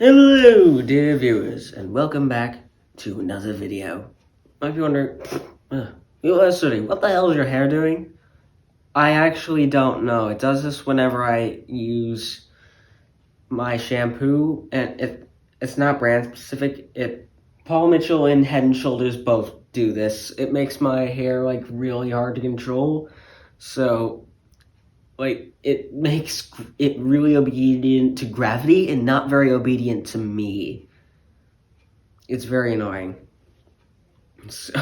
Hello, dear viewers, and welcome back to another video. Might be wondering, what the hell is your hair doing? I actually don't know. It does this whenever I use my shampoo, and it's not brand specific. Paul Mitchell and Head & Shoulders both do this. It makes my hair, really hard to control, so it makes it really obedient to gravity and not very obedient to me. It's very annoying. So,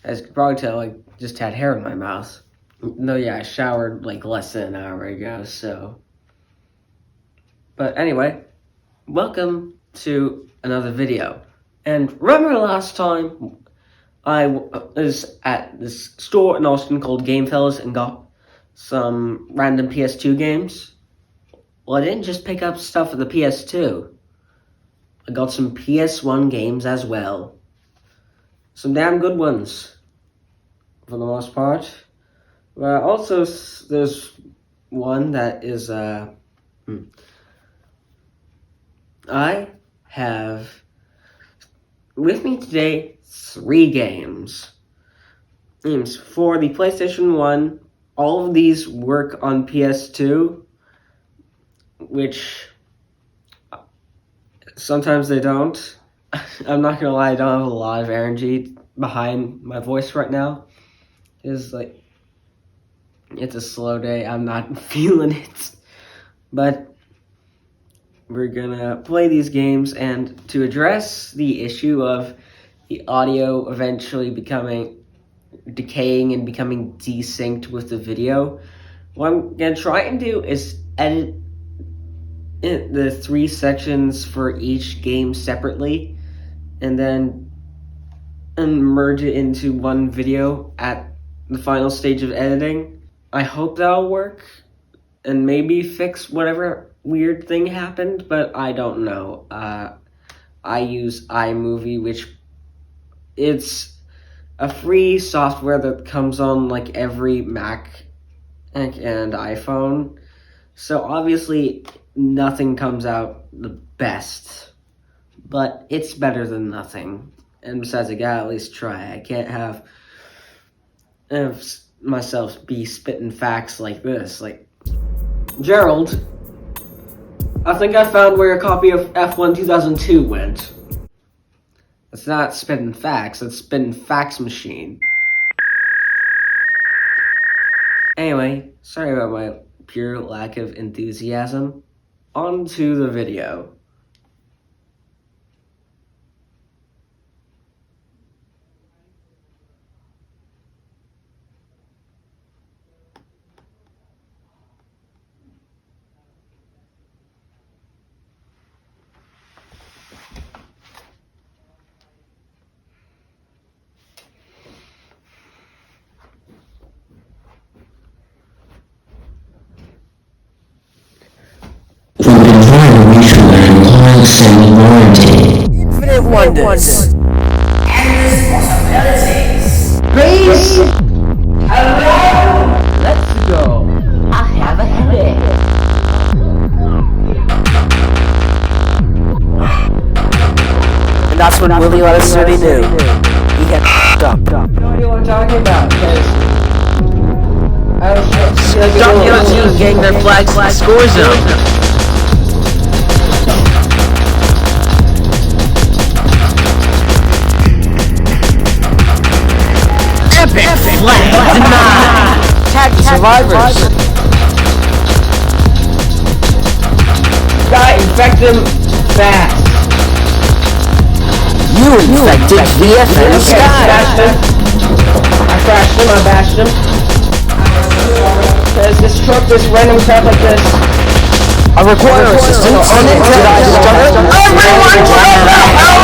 as you can probably tell, I just had hair in my mouth. No, yeah, I showered less than an hour ago, so. But anyway, welcome to another video. And remember last time I was at this store in Austin called Gamefellas and got some random PS2 games? Well, I didn't just pick up stuff for the PS2. I got some PS1 games as well. Some damn good ones, for the most part. But also, there's one that is, I have with me today 3 games. For the PlayStation 1, all of these work on PS2, which sometimes they don't. I'm not gonna lie, I don't have a lot of energy behind my voice right now. It's a slow day, I'm not feeling it. But we're gonna play these games, and to address the issue of the audio eventually decaying and becoming desynced with the video, what I'm gonna try and do is edit the 3 sections for each game separately, and then merge it into one video at the final stage of editing. I hope that'll work, and maybe fix whatever weird thing happened, but I don't know. I use iMovie, which it's a free software that comes on every Mac and iPhone. So obviously nothing comes out the best, but it's better than nothing. And besides, I gotta at least try. I can't have myself be spitting facts like this. Gerald, I think I found where a copy of F1 2002 went. It's not spitting facts, it's spitting fax machine. Anyway, sorry about my pure lack of enthusiasm. On to the video. Infinite wonders. Endless possibilities. Please! Hello! Let's go. I have a headache. And that's when Willie let us know he knew. He had f***ed up. No idea what I'm talking about, because I was Stop yelling at you, gang their flags in the score zone. Epic flag denied. Tag the survivors. gotta infect them fast. You infected VFN Sky. I crashed him, I bashed him. There's this truck, this random crap like this. I require assistance. Did I discover? Everyone get the hell out!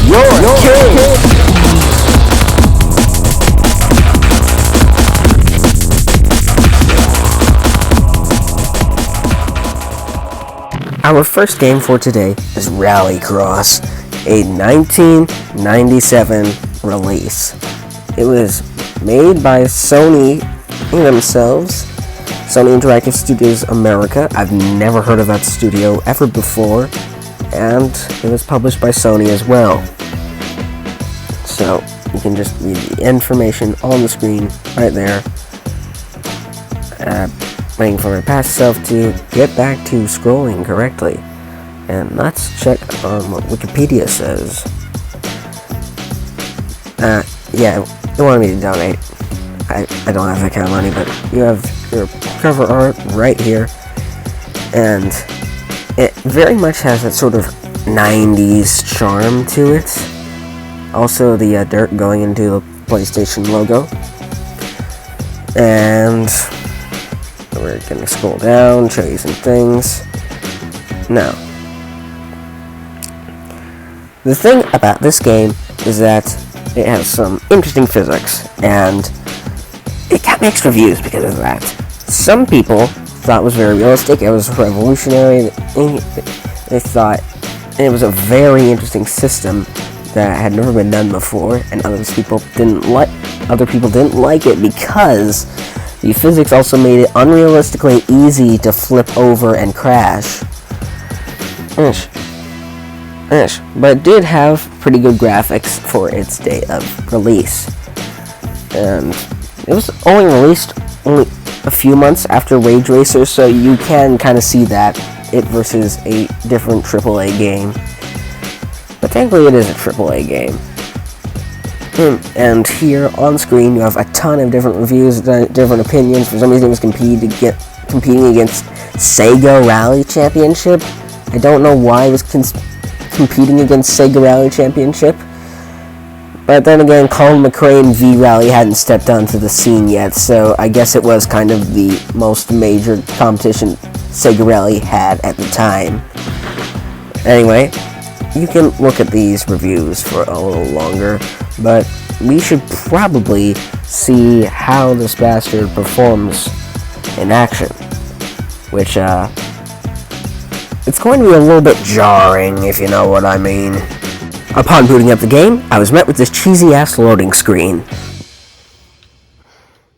You're king! Our first game for today is Rallycross, a 1997 release. It was made by Sony themselves, Sony Interactive Studios America. I've never heard of that studio ever before, and it was published by Sony as well. So you can just read the information on the screen right there. Waiting for my past self to get back to scrolling correctly. And let's check on what Wikipedia says. Yeah, they wanted me to donate. I don't have that kind of money, but you have your cover art right here. And it very much has that sort of 90s charm to it. Also, the dirt going into the PlayStation logo. And we're going to scroll down, show you some things. Now, the thing about this game is that it has some interesting physics, and it got mixed reviews because of that. Some people thought it was very realistic, it was revolutionary, they thought it was a very interesting system that had never been done before, and other people didn't like it because the physics also made it unrealistically easy to flip over and crash. But it did have pretty good graphics for its day of release. And it was only released only a few months after Rage Racer, so you can kind of see that it versus a different AAA game. But technically it is a AAA game. And here on screen you have a ton of different reviews, different opinions. For some reason it was competing against Sega Rally Championship. I don't know why it was competing against Sega Rally Championship. But then again, Colin McRae and V-Rally hadn't stepped onto the scene yet, so I guess it was kind of the most major competition Sega Rally had at the time. Anyway, you can look at these reviews for a little longer, but we should probably see how this bastard performs in action, which, it's going to be a little bit jarring, if you know what I mean. Upon booting up the game, I was met with this cheesy-ass loading screen.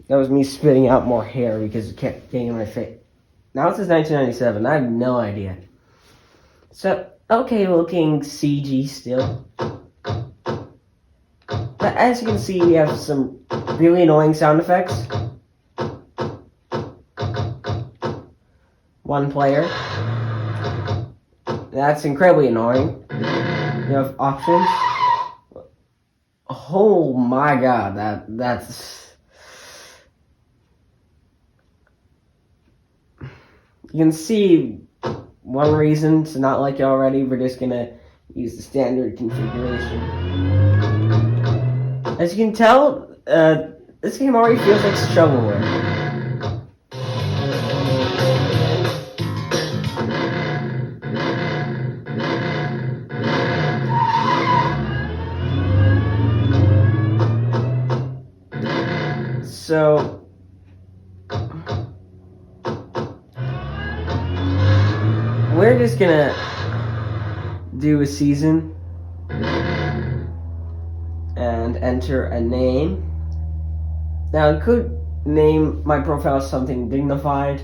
That was me spitting out more hair because it kept getting in my face. Now it says 1997, I have no idea. So, okay looking CG still. But as you can see, we have some really annoying sound effects. One player. That's incredibly annoying. You have options. Oh my god, that's... You can see one reason to not like it already. We're just gonna use the standard configuration. As you can tell, this game already feels like shovelware. So, we're just gonna do a season and enter a name. Now, I could name my profile something dignified,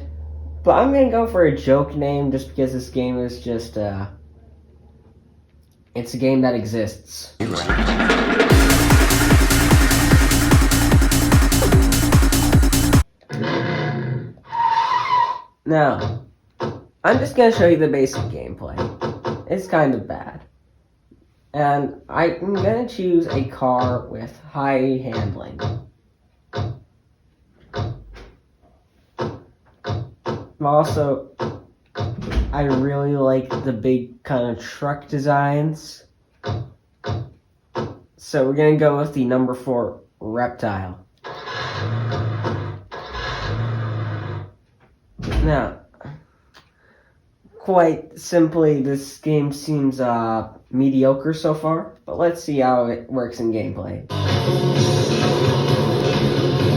but I'm gonna go for a joke name just because this game is just, it's a game that exists. Now, I'm just going to show you the basic gameplay. It's kind of bad. And I'm going to choose a car with high handling. Also, I really like the big kind of truck designs. So we're going to go with the number 4 reptile. Now, quite simply, this game seems mediocre so far, but let's see how it works in gameplay.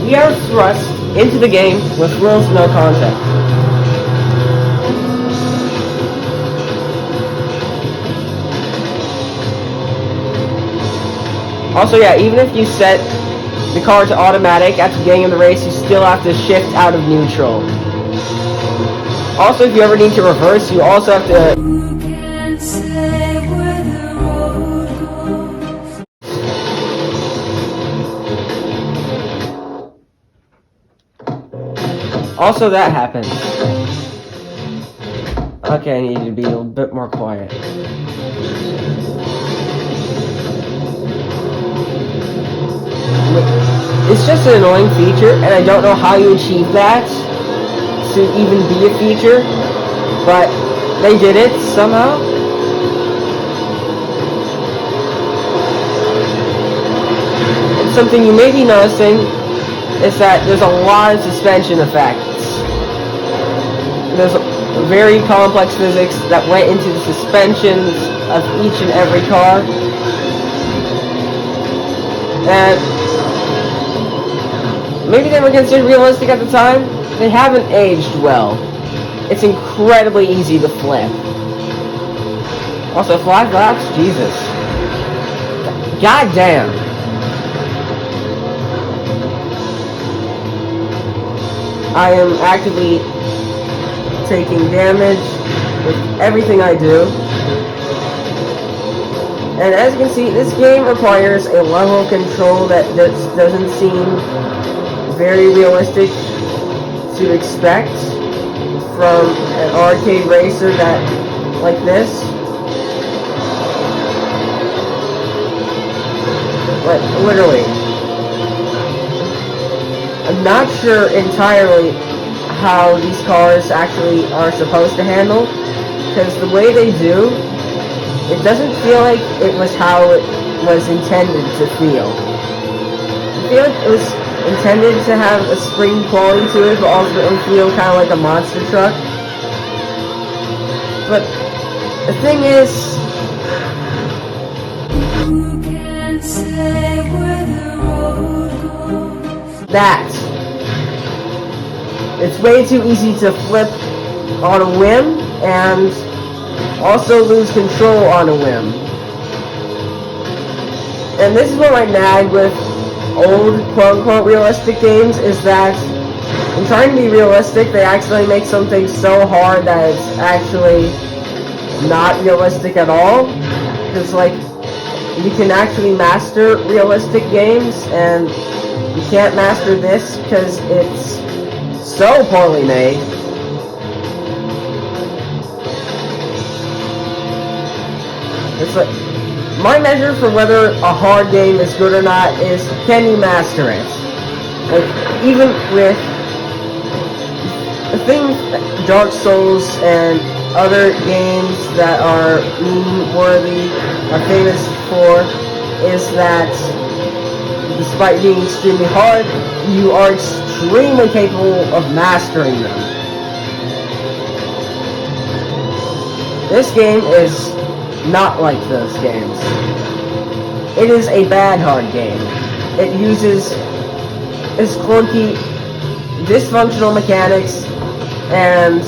We are thrust into the game with little to no contact. Also, yeah, even if you set the car to automatic at the beginning of the race, you still have to shift out of neutral. Also, if you ever need to reverse, you also have to... Also, that happens. Okay, I need to be a little bit more quiet. It's just an annoying feature, and I don't know how you achieve that to even be a feature, but they did it somehow. And something you may be noticing is that there's a lot of suspension effects. There's very complex physics that went into the suspensions of each and every car. And maybe they were considered realistic at the time. They haven't aged well. It's incredibly easy to flip. Also, 5 laps? Jesus. God damn. I am actively taking damage with everything I do. And as you can see, this game requires a level of control that just doesn't seem very realistic to expect from an arcade racer like this. Like, literally. I'm not sure entirely how these cars actually are supposed to handle, because the way they do, it doesn't feel like it was how it was intended to feel. I feel like it was intended to have a spring quality to it, but ultimately feel kind of like a monster truck. But the thing is, who can say where the road goes? That it's way too easy to flip on a whim and also lose control on a whim. And this is what I nag with old quote-unquote realistic games, is that in trying to be realistic, they actually make something so hard that it's actually not realistic at all. Because, like, you can actually master realistic games, and you can't master this because it's so poorly made. It's like, my measure for whether a hard game is good or not is, can you master it? Like, even with the thing Dark Souls and other games that are meme-worthy are famous for is that despite being extremely hard, you are extremely capable of mastering them. This game is not like those games. It is a bad hard game. It uses its clunky, dysfunctional mechanics and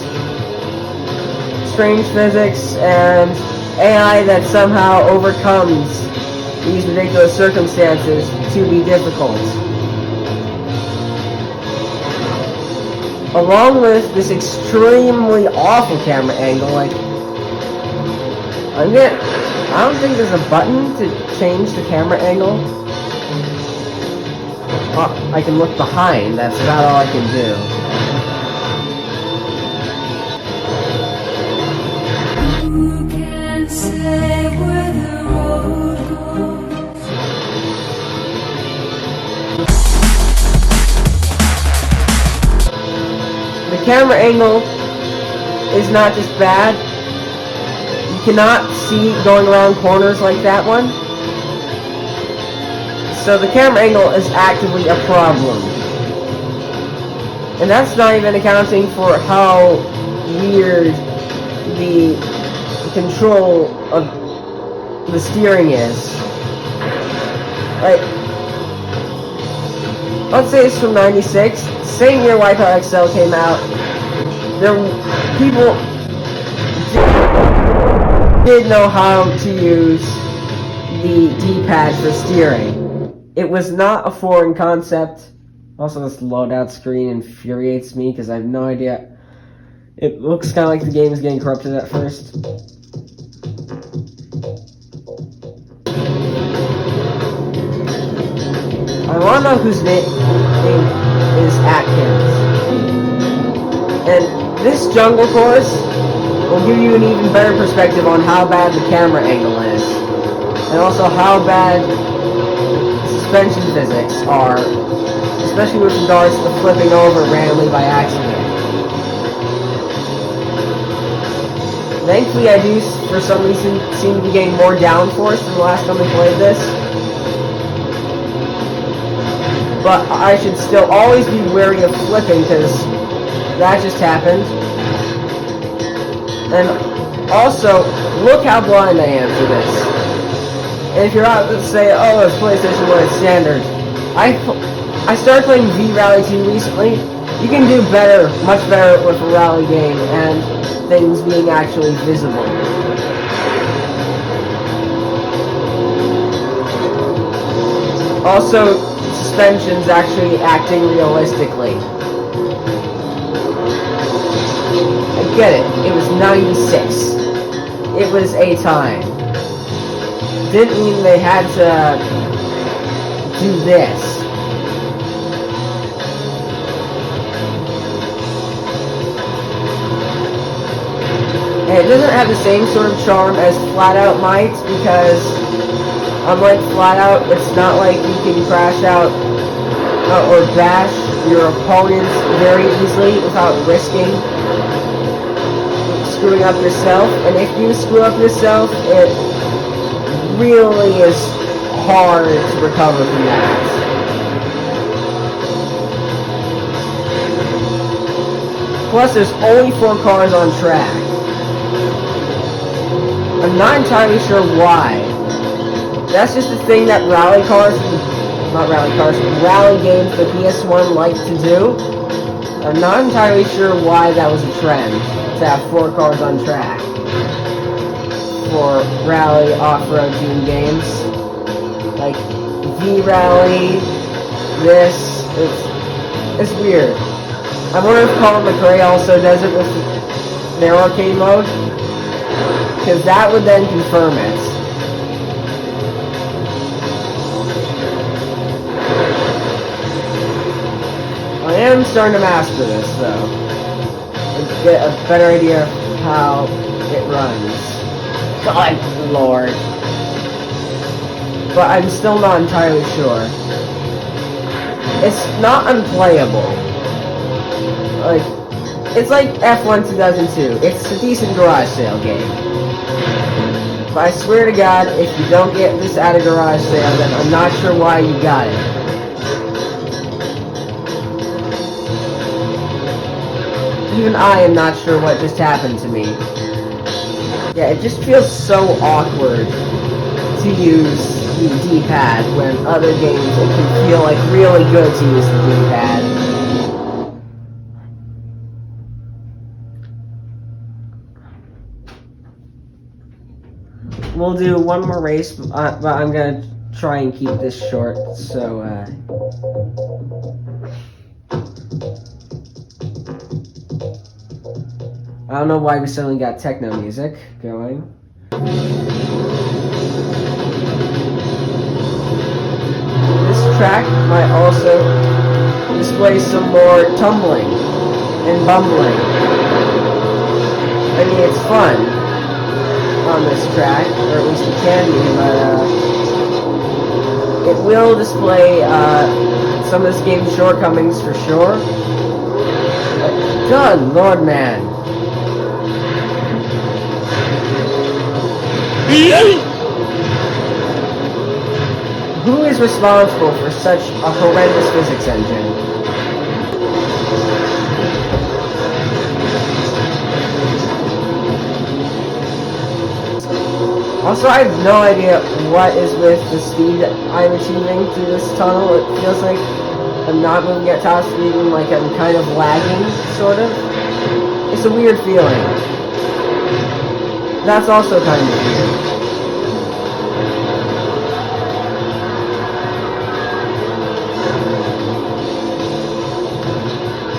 strange physics and AI that somehow overcomes these ridiculous circumstances to be difficult. Along with this extremely awful camera angle, like, I don't think there's a button to change the camera angle. I can look behind, that's about all I can do. Who can say where the road goes? The camera angle is not just bad. You cannot see going around corners like that one. So the camera angle is actively a problem. And that's not even accounting for how weird the control of the steering is. Like, let's say it's from 96, same year Wipeout XL came out, people did know how to use the D-pad for steering. It was not a foreign concept. Also, this loadout screen infuriates me because I have no idea. It looks kind of like the game is getting corrupted at first. I want to know whose name is Atkins. And this jungle course will give you an even better perspective on how bad the camera angle is. And also how bad suspension physics are, especially with regards to the flipping over randomly by accident. Thankfully, I do, for some reason, seem to be getting more downforce than the last time we played this. But I should still always be wary of flipping, because that just happened. And also, look how blind I am for this. And if you're out to say, oh, it's PlayStation 1, it's standard. I started playing V-Rally 2 recently. You can do better, much better with a rally game and things being actually visible. Also, suspension's actually acting realistically. I get it. It was 96. It was a time. Didn't mean they had to do this. And it doesn't have the same sort of charm as Flat Out might, because unlike Flat Out, it's not like you can crash out or bash your opponents very easily without risking screwing up yourself. And if you screw up yourself, it really is hard to recover from that. Plus, there's only 4 cars on track. I'm not entirely sure why. That's just the thing that rally games for PS1 like to do. I'm not entirely sure why that was a trend, to have 4 cars on track for rally off-road team games. Like V-Rally, this, it's weird. I wonder if Colin McRae also does it with their arcade mode, because that would then confirm it. I am starting to master this, though. To get a better idea of how it runs. God Lord. But I'm still not entirely sure. It's not unplayable. Like, it's like F1 2002. It's a decent garage sale game. But I swear to God, if you don't get this at a garage sale, then I'm not sure why you got it. Even I am not sure what just happened to me. Yeah, it just feels so awkward to use the D-pad when other games it can feel like really good to use the D-pad. We'll do one more race, but I'm gonna try and keep this short, so I don't know why we suddenly got techno music going. This track might also display some more tumbling and bumbling. I mean, it's fun on this track, or at least it can be, but it will display some of this game's shortcomings for sure. But good Lord, man. Who is responsible for such a horrendous physics engine? Also, I have no idea what is with the speed I'm achieving through this tunnel. It feels like I'm not moving at top speed and like I'm kind of lagging, sort of. It's a weird feeling. That's also kind of weird.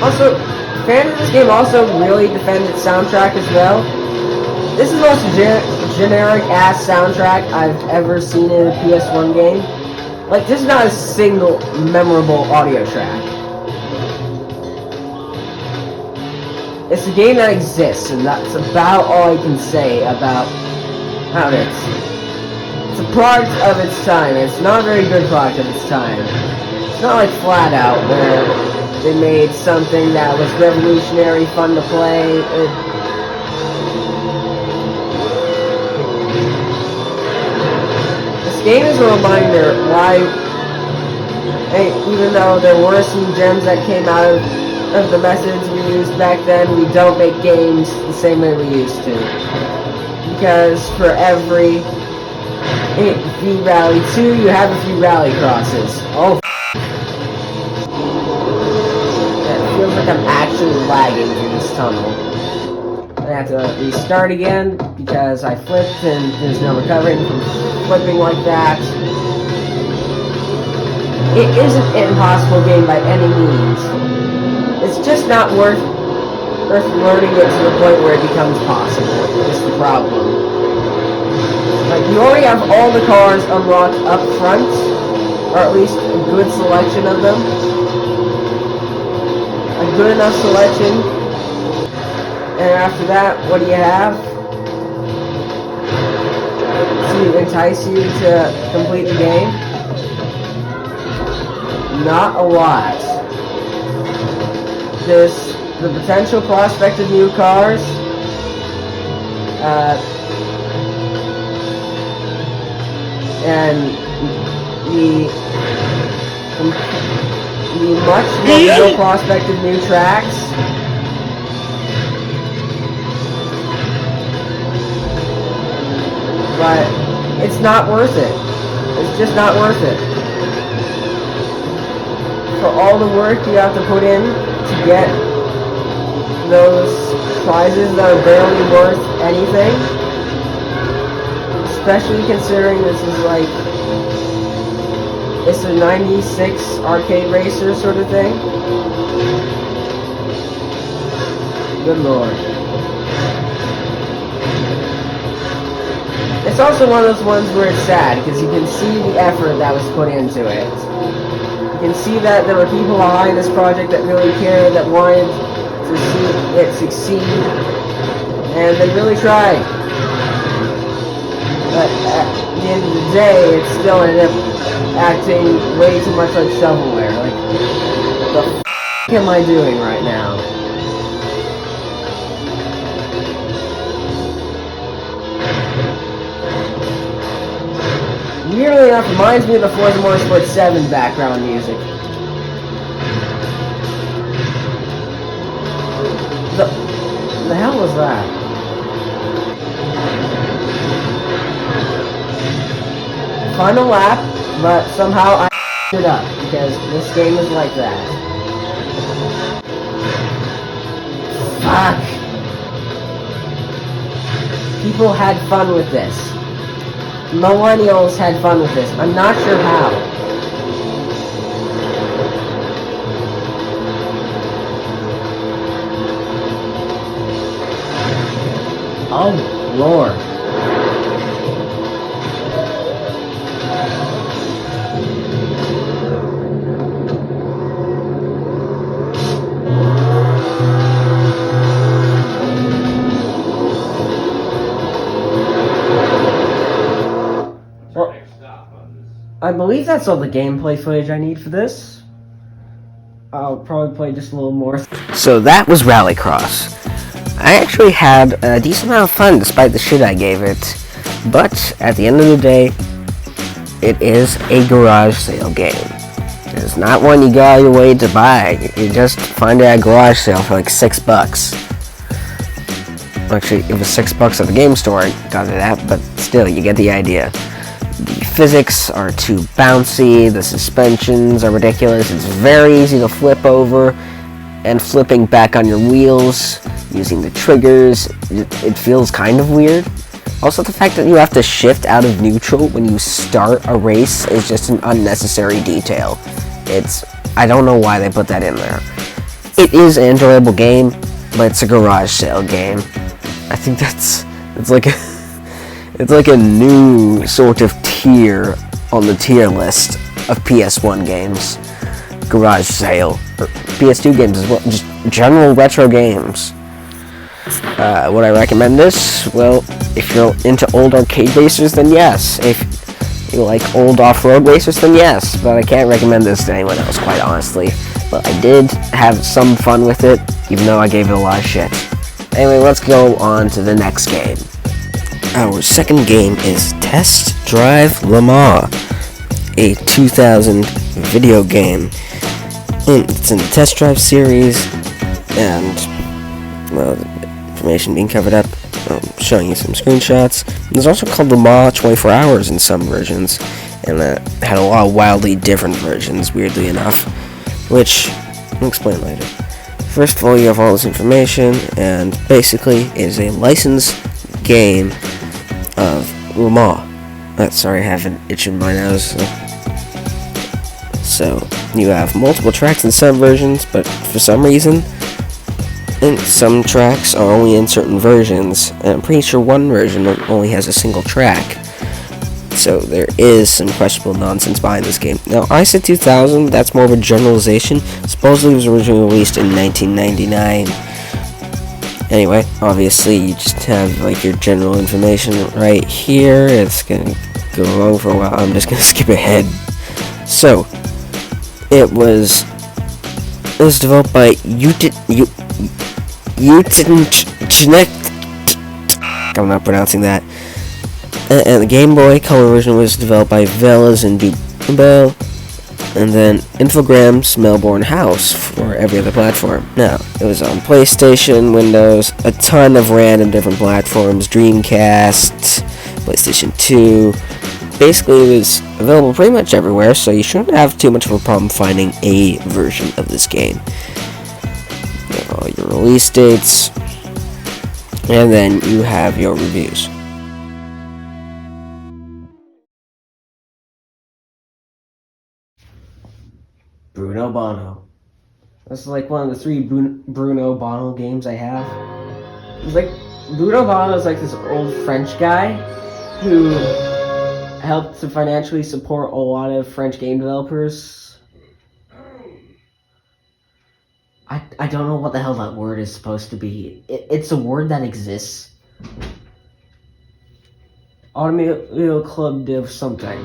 Also, fans of this game also really defend its soundtrack as well. This is the most generic-ass soundtrack I've ever seen in a PS1 game. Like, this is not a single memorable audio track. It's a game that exists, and that's about all I can say about how it is. It's a product of its time, and it's not a very good product of its time. It's not like Flat Out, where they made something that was revolutionary, fun to play. This game is a reminder why, even though there were some gems that came out of the methods we used back then, we don't make games the same way we used to. Because for every V-Rally 2, you have a few rally crosses. Oh, it feels like I'm actually lagging through this tunnel. I have to restart again because I flipped and there's no recovering from flipping like that. It isn't an impossible game by any means. It's just not worth learning it to the point where it becomes possible. It's the problem. Like, you already have all the cars unlocked up front, or at least a good selection of them. A good enough selection. And after that, what do you have? To entice you to complete the game? Not a lot. There's the potential prospect of new cars. And the much more real prospect of new tracks. But it's not worth it. It's just not worth it. For all the work you have to put in to get those prizes that are barely worth anything, especially considering this is like, it's a 96 arcade racer sort of thing. Good lord. It's also one of those ones where it's sad, because you can see the effort that was put into it. You can see that there were people behind this project that really cared, that wanted to see it succeed, and they really tried. But at the end of the day, it still ended up acting way too much like shovelware. Like, what the f*** am I doing right now? Weirdly enough, reminds me of the Forza Motorsport 7 background music. The hell was that? Final lap, but somehow I f***ed it up, because this game is like that. Fuck. People had fun with this. Millennials had fun with this. I'm not sure how. Oh, Lord. I believe that's all the gameplay footage I need for this. I'll probably play just a little more. So that was Rallycross. I actually had a decent amount of fun despite the shit I gave it. But at the end of the day, it is a garage sale game. It's not one you go out of your way to buy. You just find it at a garage sale for like $6. Actually, it was $6 at the game store I got it at, but still, you get the idea. The physics are too bouncy, the suspensions are ridiculous, it's very easy to flip over, and flipping back on your wheels, using the triggers, it feels kind of weird. Also, the fact that you have to shift out of neutral when you start a race is just an unnecessary detail. I don't know why they put that in there. It is an enjoyable game, but it's a garage sale game. I think it's like a new sort of tier on the tier list of PS1 games. Garage sale. Or PS2 games as well, just general retro games. Would I recommend this? Well, if you're into old arcade racers, then yes. If you like old off-road racers, then yes. But I can't recommend this to anyone else, quite honestly. But I did have some fun with it, even though I gave it a lot of shit. Anyway, let's go on to the next game. Our second game is Test Drive Le Mans, a 2000 video game. It's in the Test Drive series, and, well, the information being covered up, showing you some screenshots. There's also called Le Mans 24 Hours in some versions, and had a lot of wildly different versions, weirdly enough, which I'll explain later. First of all, you have all this information, and basically it is a licensed game of Le Mans. Sorry, I have an itch in my nose. So, you have multiple tracks in some versions, but for some reason, some tracks are only in certain versions, and I'm pretty sure one version only has a single track. So there is some questionable nonsense behind this game. Now, I said 2000, that's more of a generalization. Supposedly it was originally released in 1999. Anyway, obviously you just have like your general information right here. It's gonna go on for a while. I'm just gonna skip ahead. So, it was developed by I'm not pronouncing that. And the Game Boy Color version was developed by Velas and Dubel, and then Infogrames Melbourne House for every other platform. Now, it was on PlayStation, Windows, a ton of random different platforms, Dreamcast, PlayStation 2. Basically, it was available pretty much everywhere, so you shouldn't have too much of a problem finding a version of this game. You have all your release dates, and then you have your reviews. Bruno Bono. This is like one of the 3 Bruno Bono games I have. It's like Bruno Bono is like this old French guy who helped to financially support a lot of French game developers. I don't know what the hell that word is supposed to be. It's a word that exists. Automobile Club Div something.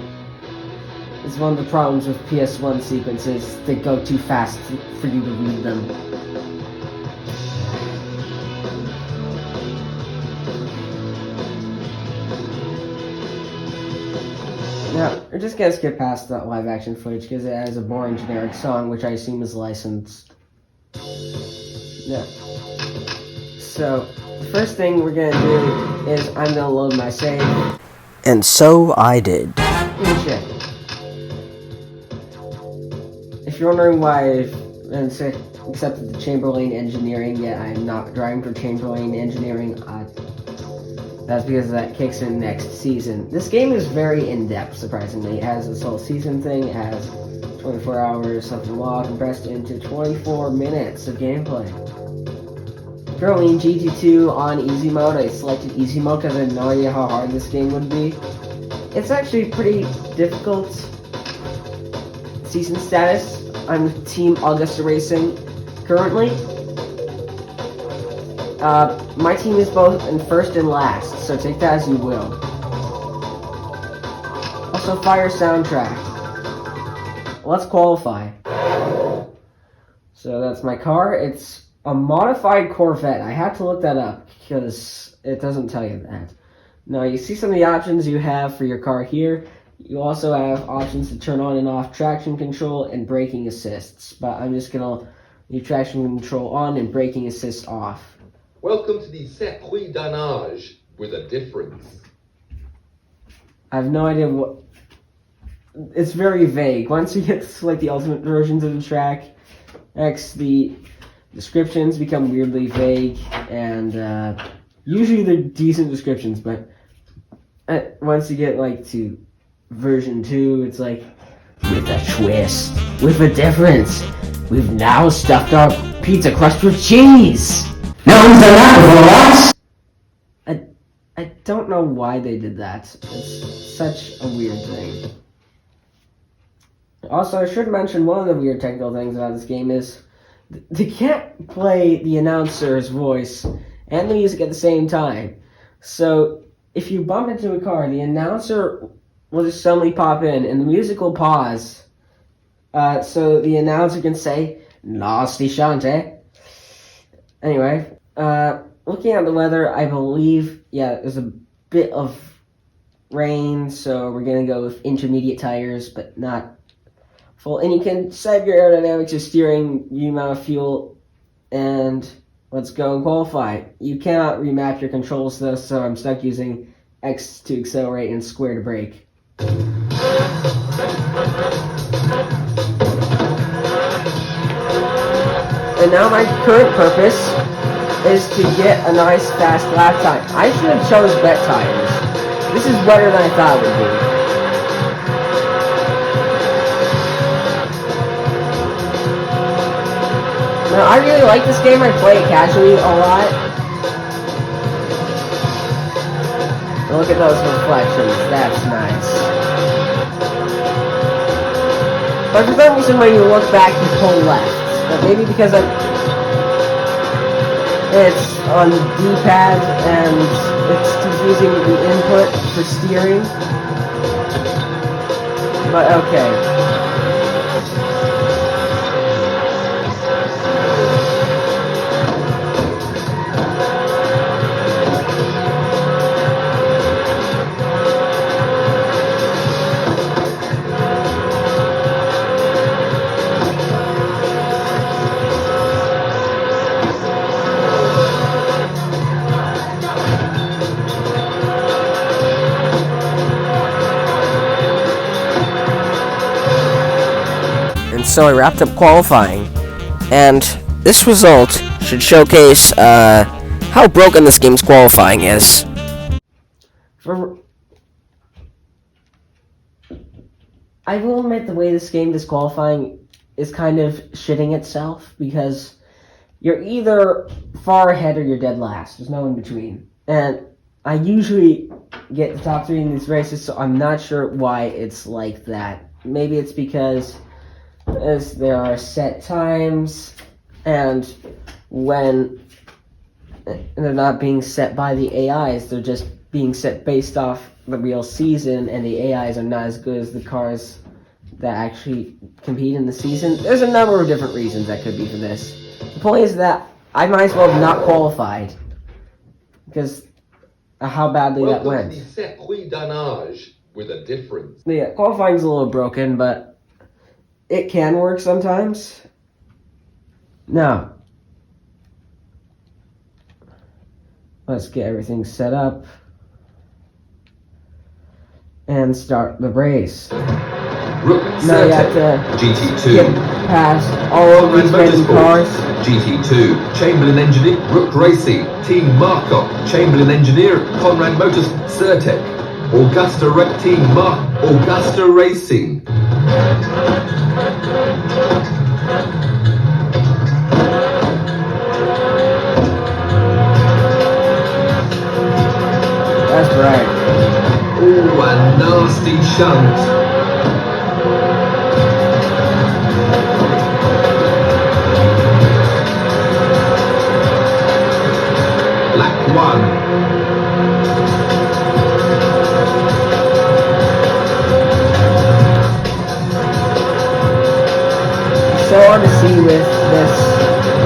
It's one of the problems with PS1 sequences. They go too fast for you to read them. Now, we're just gonna skip past that live action footage because it has a boring generic song, which I assume is licensed. Yeah. So, the first thing we're gonna do is I'm gonna load my save. And so I did. Holy shit. If you're wondering why I've accepted the Chamberlain Engineering, yet I'm not driving for Chamberlain Engineering, that's because that kicks in next season. This game is very in-depth, surprisingly. It has this whole season thing, it has 24 hours of the law compressed into 24 minutes of gameplay. Currently in GT2 on easy mode. I selected easy mode because I had no idea how hard this game would be. It's actually pretty difficult. Season status, I'm Team Augusta Racing currently. My team is both in first and last, so take that as you will. Also, fire soundtrack. Let's qualify. So that's my car. It's a modified Corvette. I had to look that up because it doesn't tell you that. Now, you see some of the options you have for your car here. You also have options to turn on and off traction control and braking assists, but I'm just gonna leave traction control on and braking assist off. Welcome to the circuit d'annage with a difference. I have no idea what. It's very vague. Once you get to like the ultimate versions of the track, the descriptions become weirdly vague, and usually they're decent descriptions, but once you get like to version 2, it's like with a twist, with a difference. We've now stuffed our pizza crust with cheese! No one's done that before, what? I don't know why they did that. It's such a weird thing. Also, I should mention one of the weird technical things about this game is they can't play the announcer's voice and the music at the same time. So, if you bump into a car, the announcer will just suddenly pop in and the music will pause. So the announcer can say, "Nasty Shante." Anyway, looking at the weather, I believe, there's a bit of rain, so we're going to go with intermediate tires, but not full. And you can set your aerodynamics, your steering, the amount of fuel, and let's go and qualify. You cannot remap your controls though, so I'm stuck using X to accelerate and square to brake. And now my current purpose is to get a nice fast lap time. I should have chose wet tires. This is wetter than I thought it would be. Now I really like this game. I play it casually a lot. Look at those reflections. That's nice. But for some reason when you look back you pull left. But maybe because it's on the D-pad and it's confusing the input for steering. But okay. So I wrapped up qualifying, and this result should showcase how broken this game's qualifying is. I will admit the way this game does qualifying is kind of shitting itself, because you're either far ahead or you're dead last. There's no in between. And I usually get the top 3 in these races, so I'm not sure why it's like that. Maybe it's because as there are set times, and when they're not being set by the AIs, they're just being set based off the real season, and the AIs are not as good as the cars that actually compete in the season. There's a number of different reasons that could be for this. The point is that I might as well have not qualified, because of how badly that went. With a difference. Yeah, qualifying's a little broken, but it can work sometimes. Now, let's get everything set up and start the race. Now you have to GT2. get past all of these random cars. GT2, Chamberlain Engineer, Rook Racing, Team Markov, Chamberlain Engineer, Conrad Motors, Certec, Augusta Racing. That's right. Ooh, a nasty shunt. Lap 1. So hard to see with this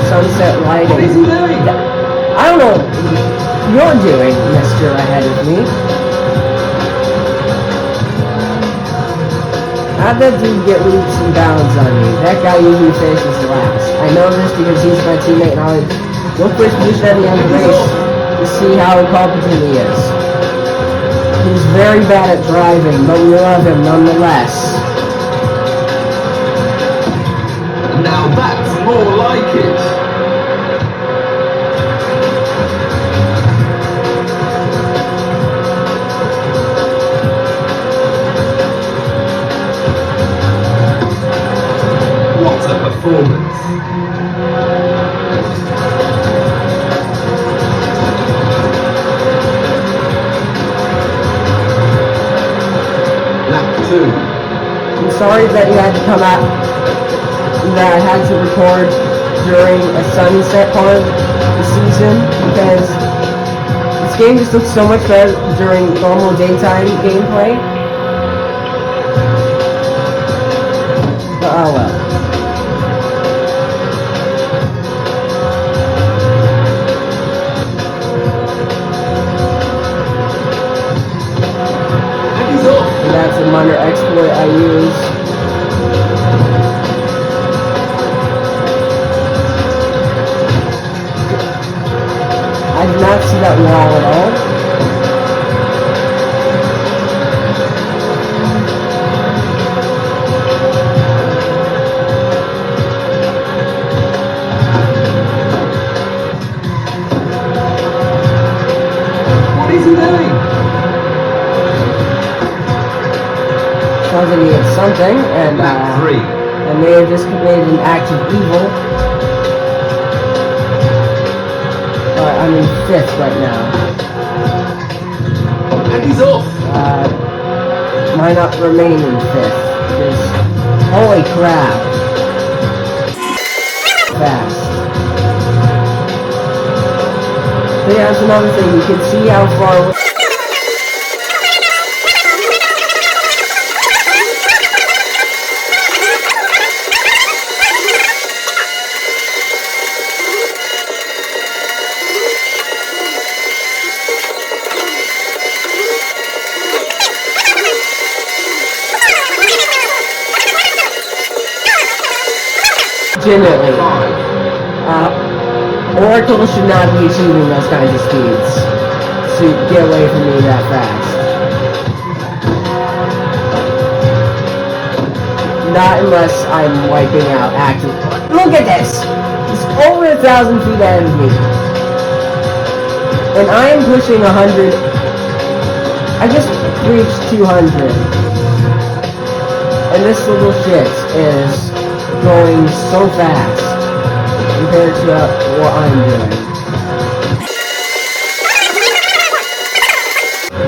sunset lighting. What is he doing? I don't know what you're doing, Mr. Ahead of me. How'd that dude get leaps and bounds on me? That guy usually finishes last. I know this because he's my teammate and I always look for his position at the end of the race to see how competent he is. He's very bad at driving, but we love him nonetheless. Now that's more like it. performance. Lap 2. I'm sorry that you had to come out, that I had to record during a sunset part of the season, because this game just looks so much better during normal daytime gameplay. But oh well. And he's off. And that's a minor exploit I use. I did not see that wall at all. What is he doing? Sounds like he hit something, and Lap 3. I may have just committed an act of evil. I'm in 5th right now. And he's off. Why not remain in 5th? Because, holy crap. Fast. But yeah, that's another thing. You can see how far away. Legitimately. Oracle should not be achieving those kinds of speeds to get away from me that fast. Not unless I'm wiping out active. Look at this! It's over 1,000 feet ahead of me. And I am pushing 100. I just reached 200. And this little shit is going so fast compared to what I'm doing.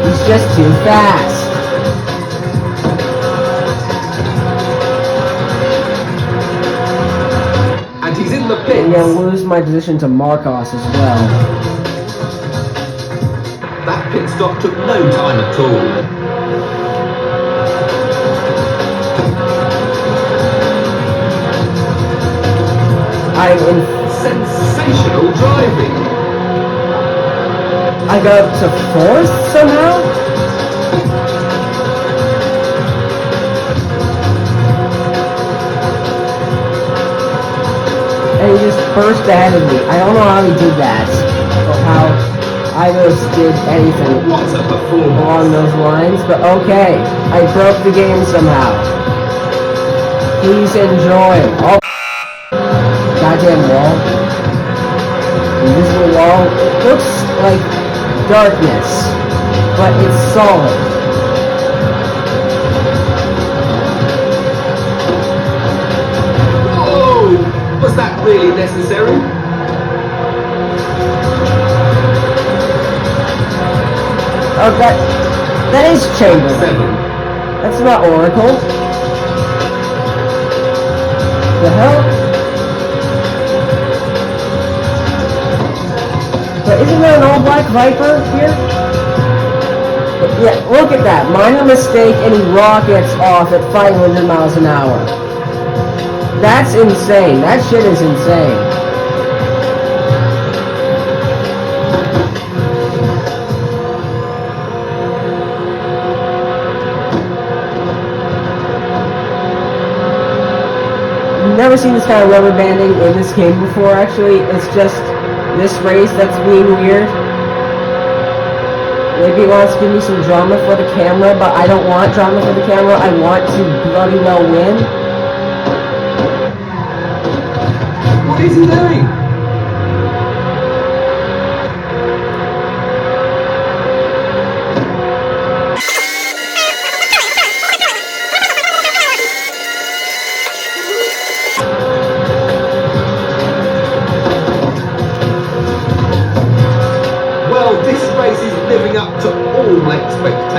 He's just too fast. And he's in the I'm pits. gonna lose my position to Marcos as well. That pit stop took no time at all. I'm in. Sensational driving. I got up to 4th somehow? And he just burst ahead of me. I don't know how he did that. Or how I just did anything What a performance. along those lines. But okay. I broke the game somehow. Please enjoy. Oh. Goddamn wall. Invisible wall. It looks like darkness, but it's solid. Whoa! Was that really necessary? Oh, that is Chamberlain. 7. That's not Oracle. The hell? But isn't there an all-black Viper here? Yeah, look at that. Minor mistake and he rockets off at 500 miles an hour. That's insane. That shit is insane. I've never seen this kind of rubber banding in this game before, actually. It's just this race that's being weird. Maybe it wants to give me some drama for the camera, but I don't want drama for the camera. I want to bloody well win. What is he doing?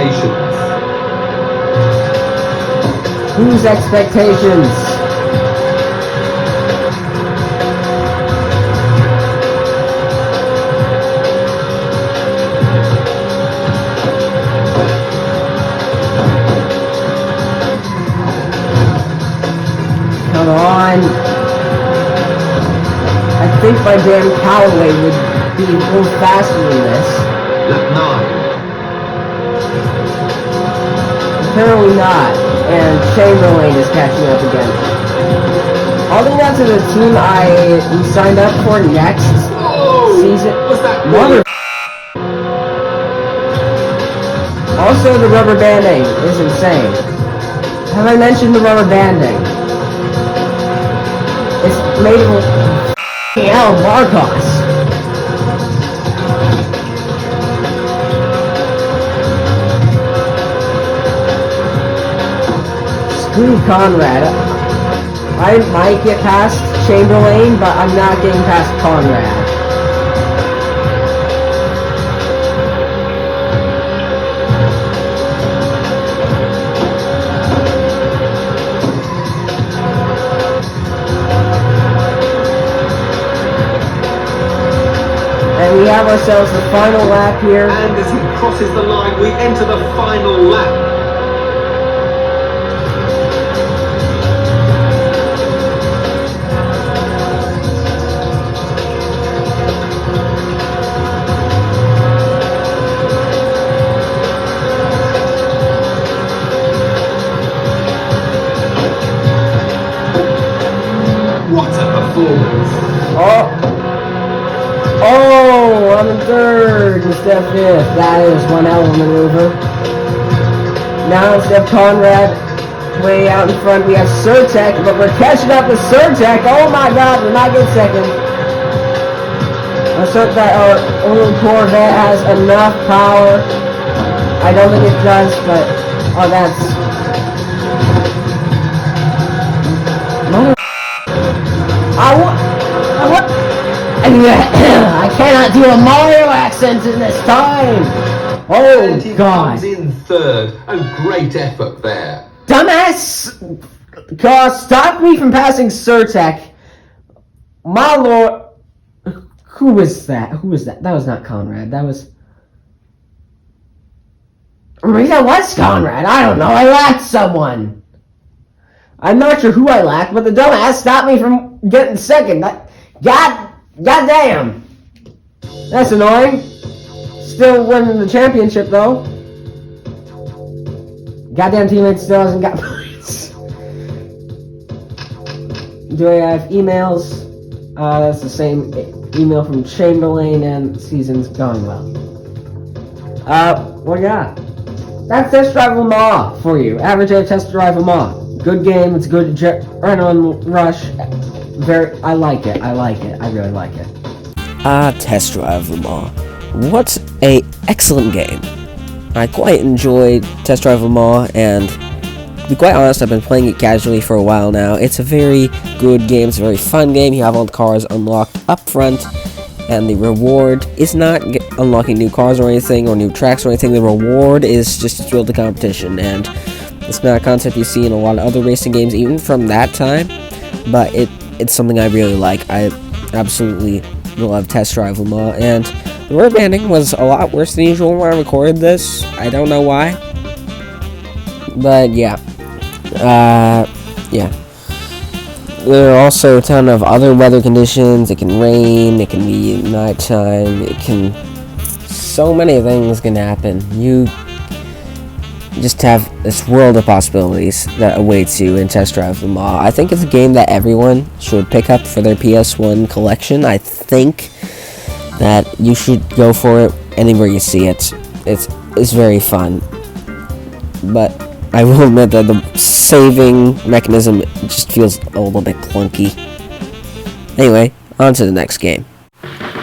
expectations? Whose expectations? Come on. I think my damn Callaway would be a little faster than this. Lap 9. Apparently not. And Chamberlain is catching up again. Holding on to the team we signed up for next season. What's that? Mother. Also, the rubber banding is insane. Have I mentioned the rubber banding? It's made of hell Marcos. Screw Conrad. I might get past Chamberlain, but I'm not getting past Conrad. And we have ourselves the final lap here. And as he crosses the line, we enter the final lap. What a performance! Oh, I'm in third instead of fifth. That is one hell of a maneuver. Now instead of Conrad way out in front, we have Surtek, but we're catching up with Surtek. Oh my god, we're not getting second. Let's hope that our little Corvette has enough power. I don't think it does, but oh, that's... I cannot do a Mario accent in this time! Oh, And he God. comes in third. A great effort there. Dumbass! God, stop me from passing Surtek. My lord. Who was that? Who was that? That was not Conrad. That was... Maybe that was Conrad. I don't know. I lacked someone. I'm not sure who I lacked, but the dumbass stopped me from getting second. God damn. That's annoying. Still winning the championship, though. Goddamn teammate still hasn't got points. Do I have emails? That's the same email from Chamberlain, and the season's going well. Well, yeah. That's Test Drive Le Mans for you. Average Age Test Drive Le Mans. Good game. It's good adrenaline rush. I like it. I really like it. Test Drive Le Mans. What a excellent game. I quite enjoyed Test Drive Le Mans, and to be quite honest, I've been playing it casually for a while now. It's a very good game. It's a very fun game. You have all the cars unlocked up front, and the reward is not unlocking new cars or anything, or new tracks or anything. The reward is just to thrill the competition, and it's not a concept you see in a lot of other racing games, even from that time, but it's something I really like. I absolutely love Test Drive Le Mans, and the rubber banding was a lot worse than usual when I recorded this. I don't know why, but yeah. There are also a ton of other weather conditions. It can rain, it can be nighttime, so many things can happen. You just have this world of possibilities that awaits you in Test Drive Le Mans. I think it's a game that everyone should pick up for their PS1 collection. I think that you should go for it anywhere you see it. It's very fun. But I will admit that the saving mechanism just feels a little bit clunky. Anyway, on to the next game.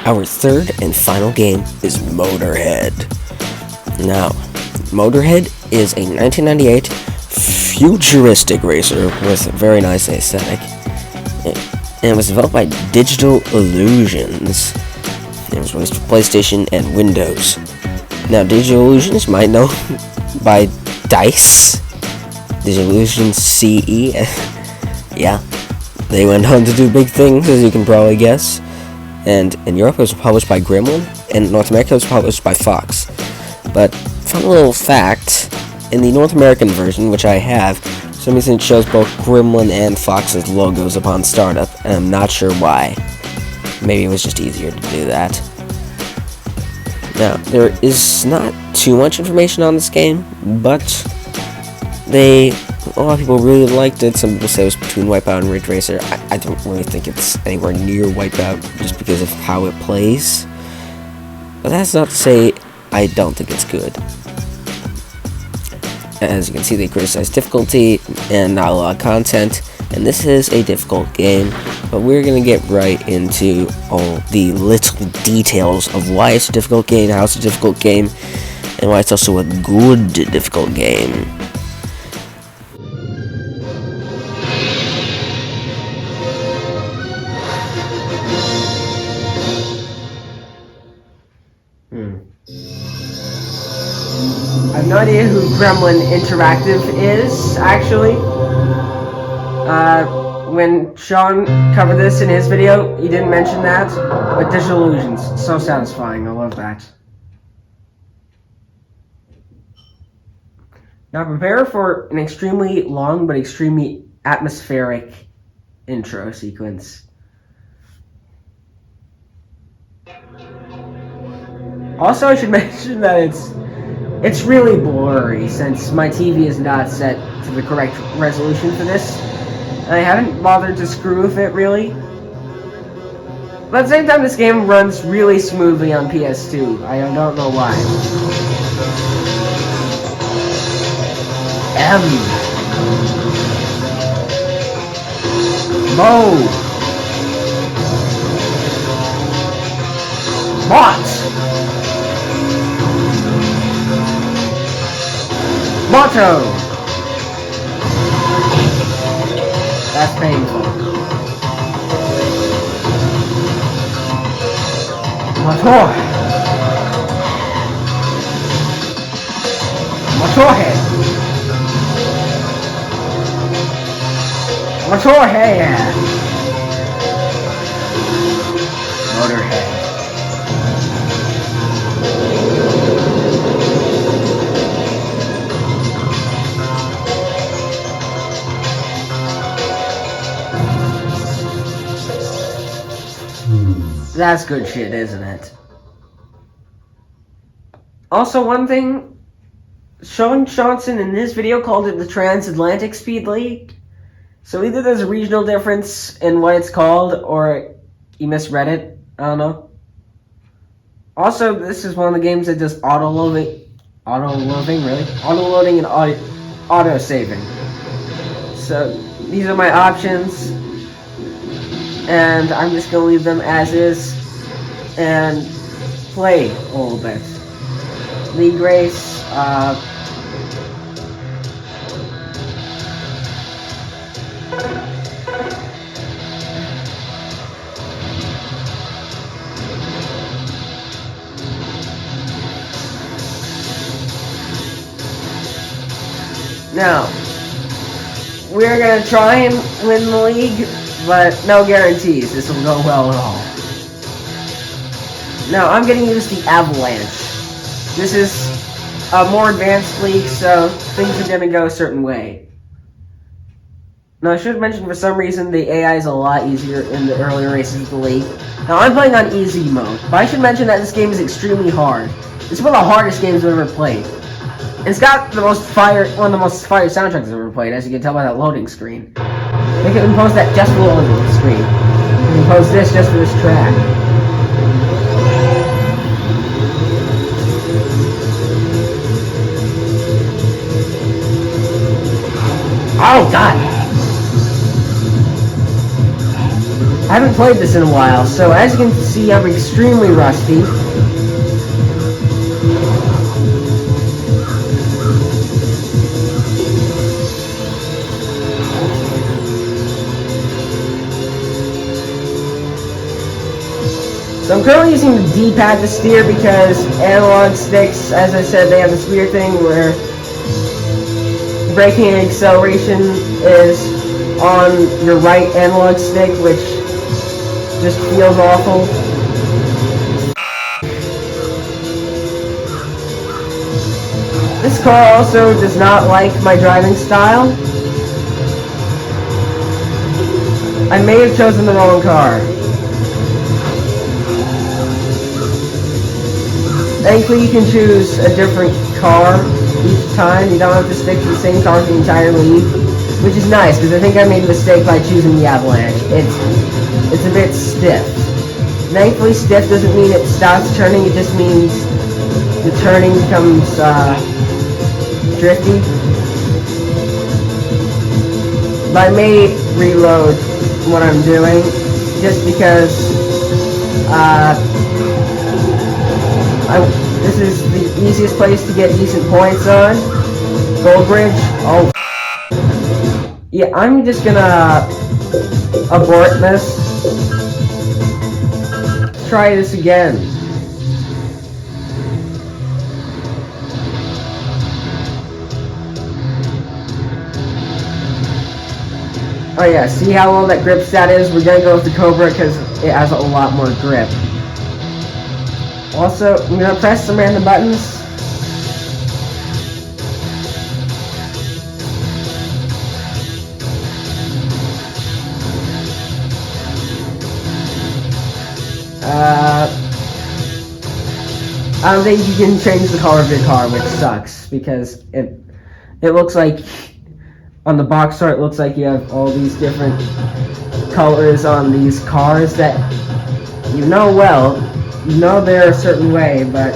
Our third and final game is Motorhead. Now, Motorhead is a 1998 futuristic racer with a very nice aesthetic. And it was developed by Digital Illusions. It was released for PlayStation and Windows. Now, Digital Illusions might know by DICE, Disillusion CE. Yeah, they went on to do big things, as you can probably guess. And in Europe, it was published by Gremlin, and in North America, it was published by Fox. But, fun little fact, in the North American version, which I have, for some reason it shows both Gremlin and Fox's logos upon startup, and I'm not sure why. Maybe it was just easier to do that. Now, there is not too much information on this game, but a lot of people really liked it. Some people say it was between Wipeout and Ridge Racer. I don't really think it's anywhere near Wipeout just because of how it plays. But that's not to say I don't think it's good. As you can see, they criticize difficulty and not a lot of content, and this is a difficult game, but we're going to get right into all the little details of why it's a difficult game, how it's a difficult game, and why it's also a good difficult game. I have no idea who Gremlin Interactive is, actually. When Sean covered this in his video, he didn't mention that, but Digital Illusions, so satisfying, I love that. Now prepare for an extremely long but extremely atmospheric intro sequence. Also, I should mention that it's really blurry since my TV is not set to the correct resolution for this. And I haven't bothered to screw with it really. But at the same time, this game runs really smoothly on PS2. I don't know why. Mo. Bot. Motto! That's painful. Motor! Motorhead! Motorhead! Motorhead. That's good shit, isn't it? Also, one thing, Sean Johnson in his video called it the Transatlantic Speed League. So either there's a regional difference in what it's called, or he misread it. I don't know. Also, this is one of the games that does auto-loading, and auto-saving. So, these are my options. And I'm just going to leave them as is and play a little bit. League race, now, we're going to try and win the league. But no guarantees this will go well at all. Now, I'm going to use the Avalanche. This is a more advanced league, so things are going to go a certain way. Now, I should mention for some reason the AI is a lot easier in the earlier races of the league. Now, I'm playing on easy mode, but I should mention that this game is extremely hard. It's one of the hardest games I've ever played. It's got one of the most fire soundtracks I've ever played, as you can tell by that loading screen. They can impose that just for the loading screen. They can impose this just for this track. Oh god! I haven't played this in a while, so as you can see, I'm extremely rusty. So I'm currently using the D-pad to steer because analog sticks, as I said, they have this weird thing where braking and acceleration is on your right analog stick, which just feels awful. This car also does not like my driving style. I may have chosen the wrong car. Thankfully, you can choose a different car each time. You don't have to stick to the same car for the entire league, which is nice, because I think I made a mistake by choosing the Avalanche. It's a bit stiff. Thankfully, stiff doesn't mean it stops turning, it just means the turning becomes drifty. But I may reload what I'm doing, just because this is the easiest place to get decent points on. Gold Bridge. Oh. Yeah, I'm just gonna abort this. Let's try this again. Oh yeah, see how low that grip stat is? We're gonna go with the Cobra because it has a lot more grip. Also, I'm gonna press some random buttons. I don't think you can change the color of your car, which sucks, because it looks like, on the box art, it looks like you have all these different colors on these cars that you know well. You know they're a certain way, but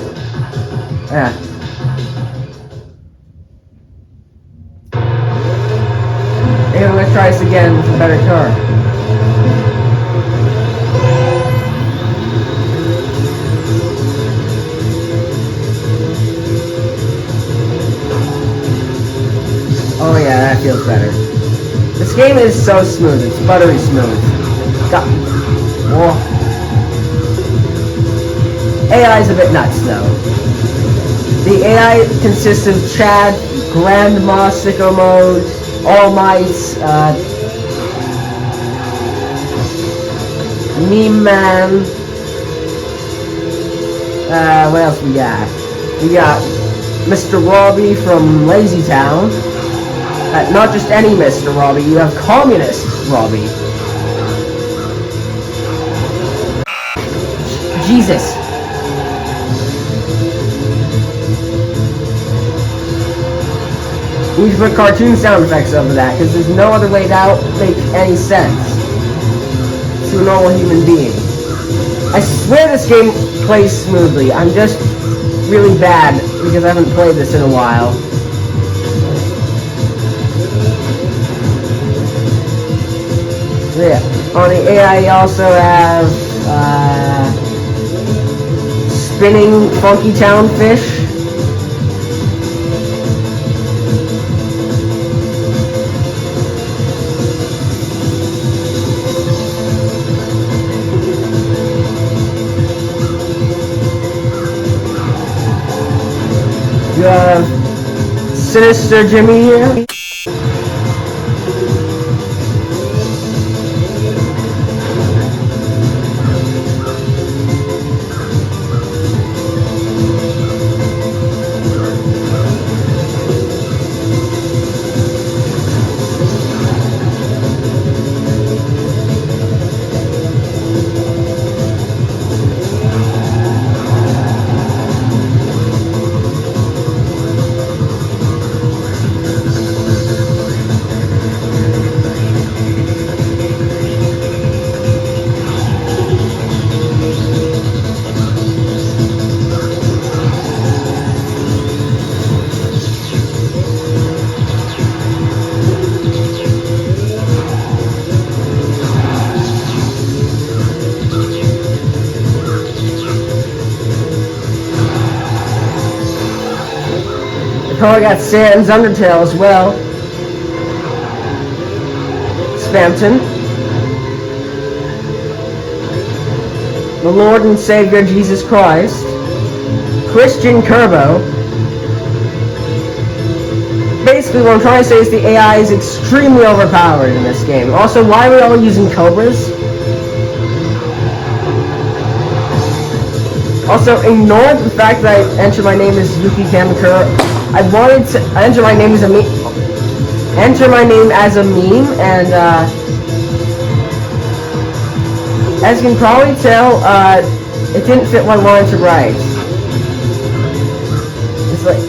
anyway, let's try this again with a better car. Oh yeah, that feels better. This game is so smooth, it's buttery smooth. Whoa. AI is a bit nuts, though. The AI consists of Chad, Grandma, Sicko Mode, All Might, Meme Man. What else we got? We got Mr. Robbie from Lazy Town. Not just any Mr. Robbie, you have Communist Robbie. Jesus. We should put cartoon sound effects over that, because there's no other way that would make any sense to a normal human being. I swear this game plays smoothly. I'm just really bad, because I haven't played this in a while. Yeah, on the AI you also have spinning funky town fish. You have Sinister JimmyHere. Oh, I got Sans Undertale as well. Spamton. The Lord and Savior Jesus Christ. Christian Kerbo. basically what I'm trying to say is the AI is extremely overpowered in this game. Also, why are we all using cobras? Also, ignore the fact that I entered my name as Yuki Kamakura. I wanted to enter my name as a meme. Enter my name as a meme, and as you can probably tell, it didn't fit what I wanted to write. It's like,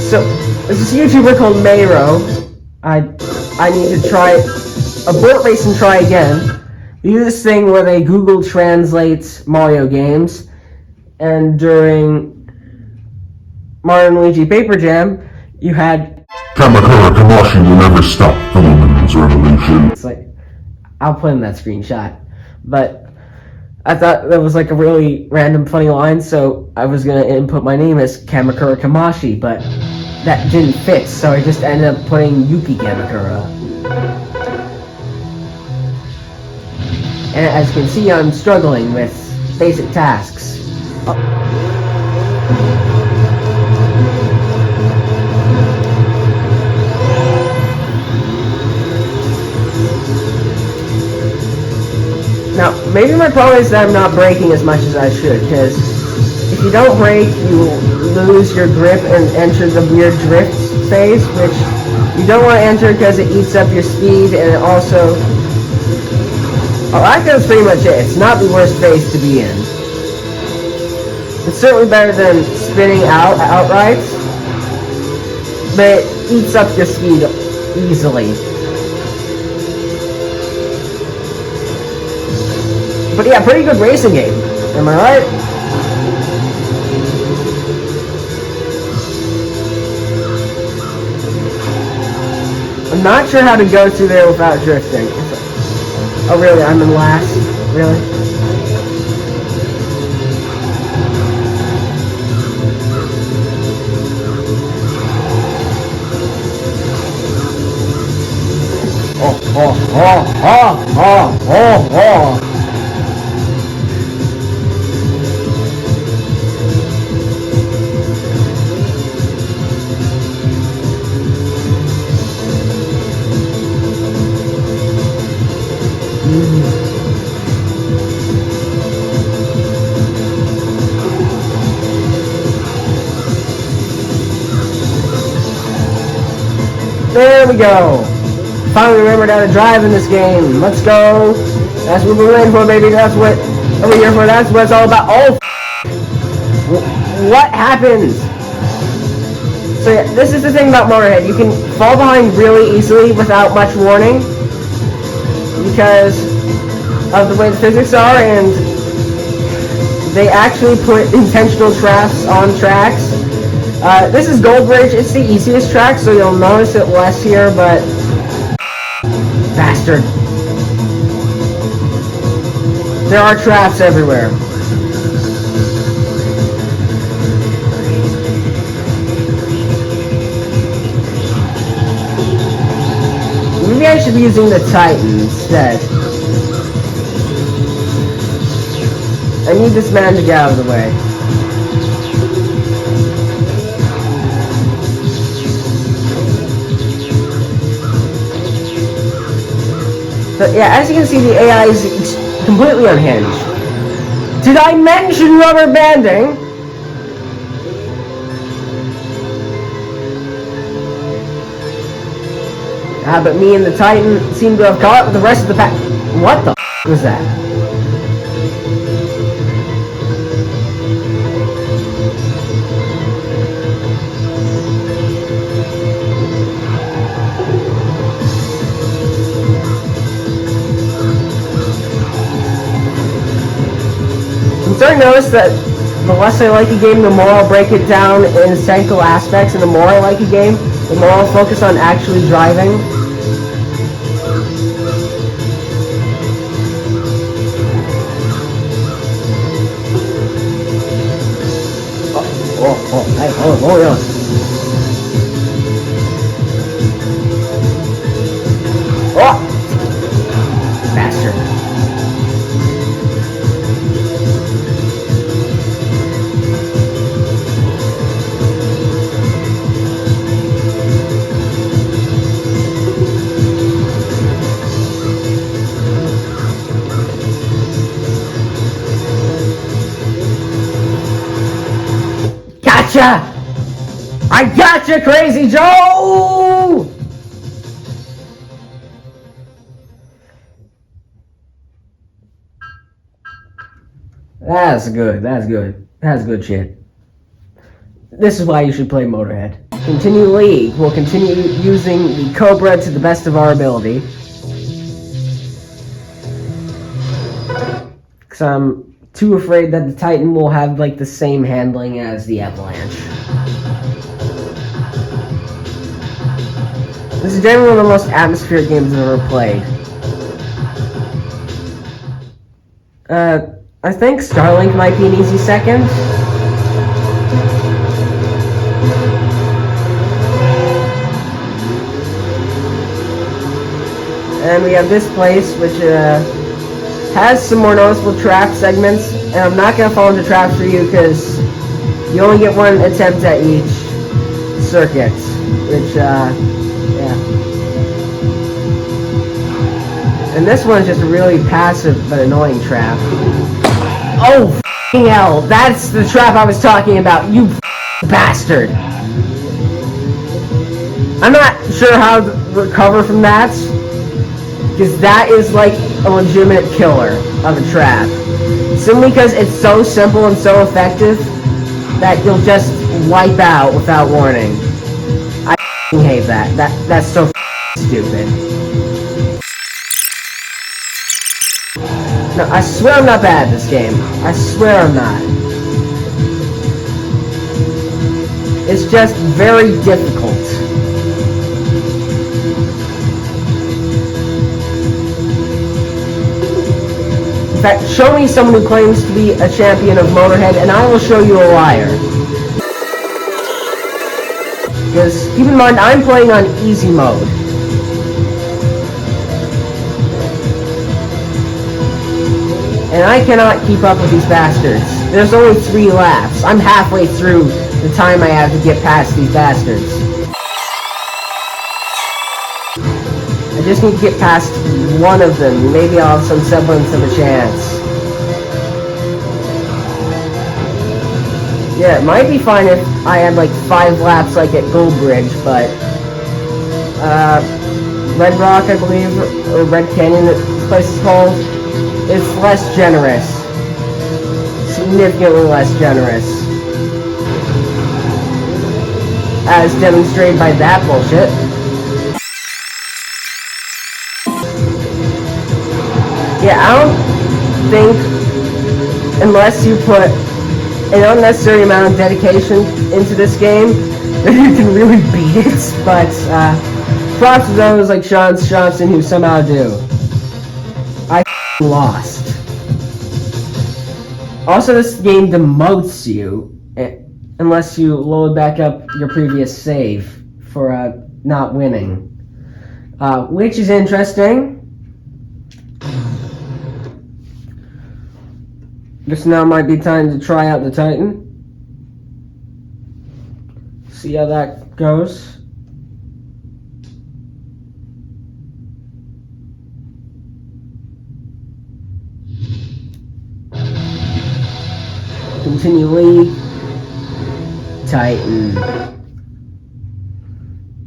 so there's this YouTuber called Mayro. I need to try abort race and try again. They do this thing where they Google Translate Mario games, and during Mario and Luigi Paper Jam, you had Kamakura Kamashi will never stop the woman's revolution. It's like, I'll put in that screenshot, but I thought that was like a really random funny line, so I was gonna input my name as Kamakura Kamashi, but that didn't fit, so I just ended up putting Yuki Kamakura. And as you can see, I'm struggling with basic tasks. Now, maybe my problem is that I'm not braking as much as I should, because if you don't brake, you lose your grip and enter the weird drift phase, which you don't want to enter because it eats up your speed, and it also... Oh, I think that's pretty much it. It's not the worst phase to be in. It's certainly better than spinning out outright, but it eats up your speed easily. But yeah, pretty good racing game. Am I right? I'm not sure how to go through there without drifting. Oh really, I'm in last? Really? Oh. There we go! Finally remembered how to drive in this game. Let's go! That's what we're waiting for, baby. That's what we're here for. That's what it's all about. Oh, what happened? So yeah, this is the thing about Motorhead. You can fall behind really easily without much warning because of the way the physics are, and they actually put intentional traps on tracks. This is Goldbridge. It's the easiest track, so you'll notice it less here, but... Bastard. There are traps everywhere. Maybe I should be using the Titan instead. I need this man to get out of the way. But yeah, as you can see, the AI is completely unhinged. Did I mention rubber banding? But me and the Titan seem to have caught up with the rest of the pack. What the f*** was that? I'm starting to notice that the less I like a game, the more I'll break it down in its technical aspects, and the more I like a game, the more I'll focus on actually driving. Oh, yeah. Oh! Bastard. gotcha! I gotcha, Crazy Joe! That's good, that's good. That's good shit. This is why you should play Motorhead. Continually, we'll continue using the Cobra to the best of our ability. Because I'm too afraid that the Titan will have like the same handling as the Avalanche. This is generally one of the most atmospheric games I've ever played. I think Starlink might be an easy second. And we have this place, which has some more noticeable trap segments. And I'm not going to fall into traps for you, because you only get one attempt at each circuit. Which, yeah. And this one's just a really passive but annoying trap. Oh, f***ing hell! That's the trap I was talking about, you bastard! I'm not sure how to recover from that, because that is like a legitimate killer of a trap. Simply because it's so simple and so effective that you'll just wipe out without warning. I f***ing hate that. That's so f***ing stupid. No, I swear I'm not bad at this game. I swear I'm not. It's just very difficult. In fact, show me someone who claims to be a champion of Motorhead, and I will show you a liar. Because, keep in mind, I'm playing on easy mode. And I cannot keep up with these bastards. There's only 3 laps. I'm halfway through the time I have to get past these bastards. I just need to get past one of them. Maybe I'll have some semblance of a chance. Yeah, it might be fine if I had like 5 laps like at Gold Bridge, but Red Rock, I believe, or Red Canyon, this place is called, it's less generous. Significantly less generous. As demonstrated by that bullshit. Yeah, I don't think, unless you put an unnecessary amount of dedication into this game, that you can really beat it, but props to those like Johnson who somehow do. I lost. Also, this game demotes you, unless you load back up your previous save for not winning. Which is interesting. Guess now might be time to try out the Titan. See how that goes. Continually Titan.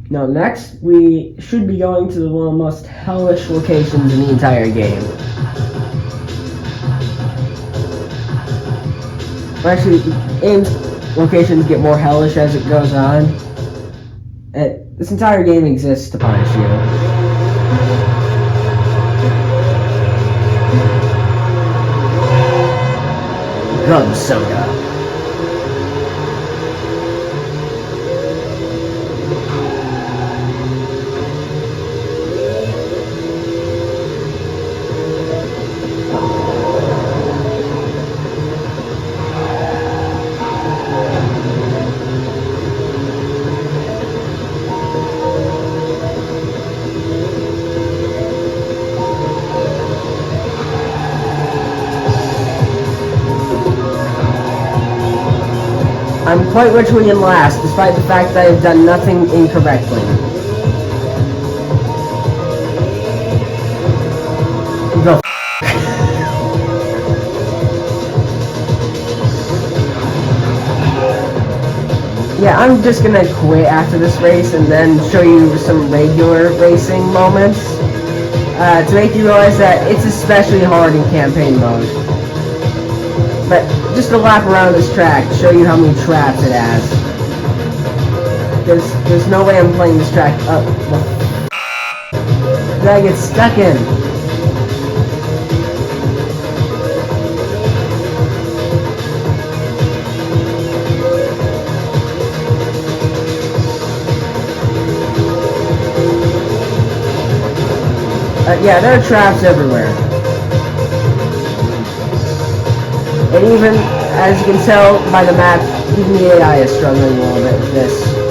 Now next we should be going to one of the most hellish locations in the entire game. Actually, game's locations get more hellish as it goes on. This entire game exists to punish you. Gun soda. I'm quite literally in last, despite the fact that I've done nothing incorrectly. The I'm just gonna quit after this race and then show you some regular racing moments to make you realize that it's especially hard in campaign mode. But just a lap around this track to show you how many traps it has. There's no way I'm playing this track up. Did I get stuck in? Yeah, there are traps everywhere. And even, as you can tell by the map, even the AI is struggling a little bit with this.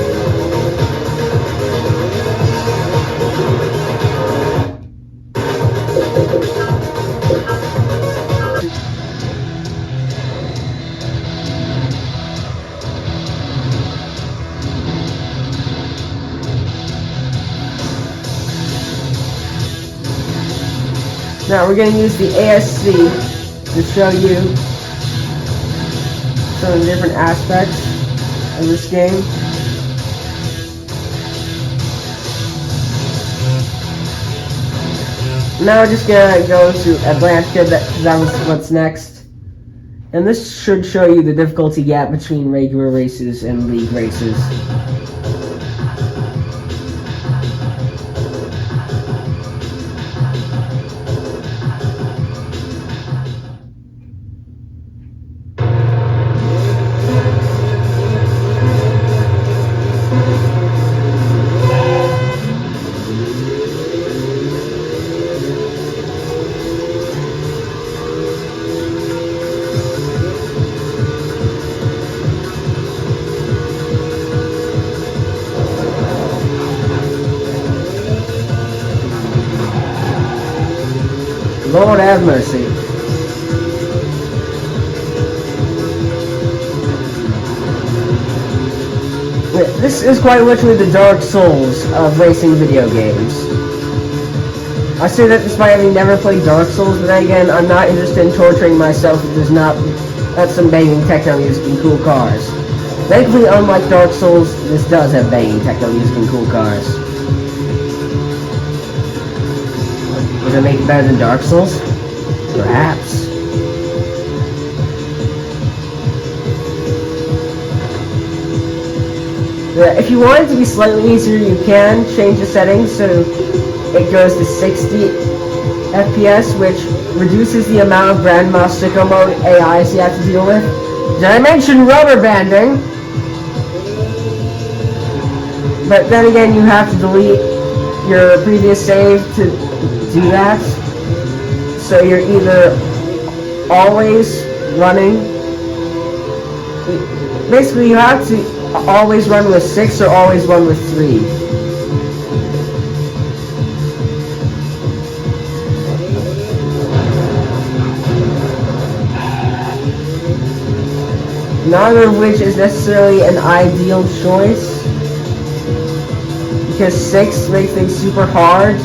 Now we're going to use the ASC to show you some of the different aspects of this game. Now we're just going to go to Elektrik, that was what's next. And this should show you the difficulty gap between regular races and league races. Lord have mercy. This is quite literally the Dark Souls of racing video games. I say that despite having never played Dark Souls, but then again, I'm not interested in torturing myself if there's not some banging techno music and cool cars. Thankfully, unlike Dark Souls, this does have banging techno music and cool cars. Would it make it better than Dark Souls? Perhaps. If you want it to be slightly easier, you can change the settings so it goes to 60 FPS, which reduces the amount of Grandma Sicko Mode AIs you have to deal with. Did I mention rubber banding? But then again, you have to delete your previous save to do that. So you're either always running. Basically, you have to always run with 6 or always run with 3. Neither of which is necessarily an ideal choice, because 6 makes things super hard,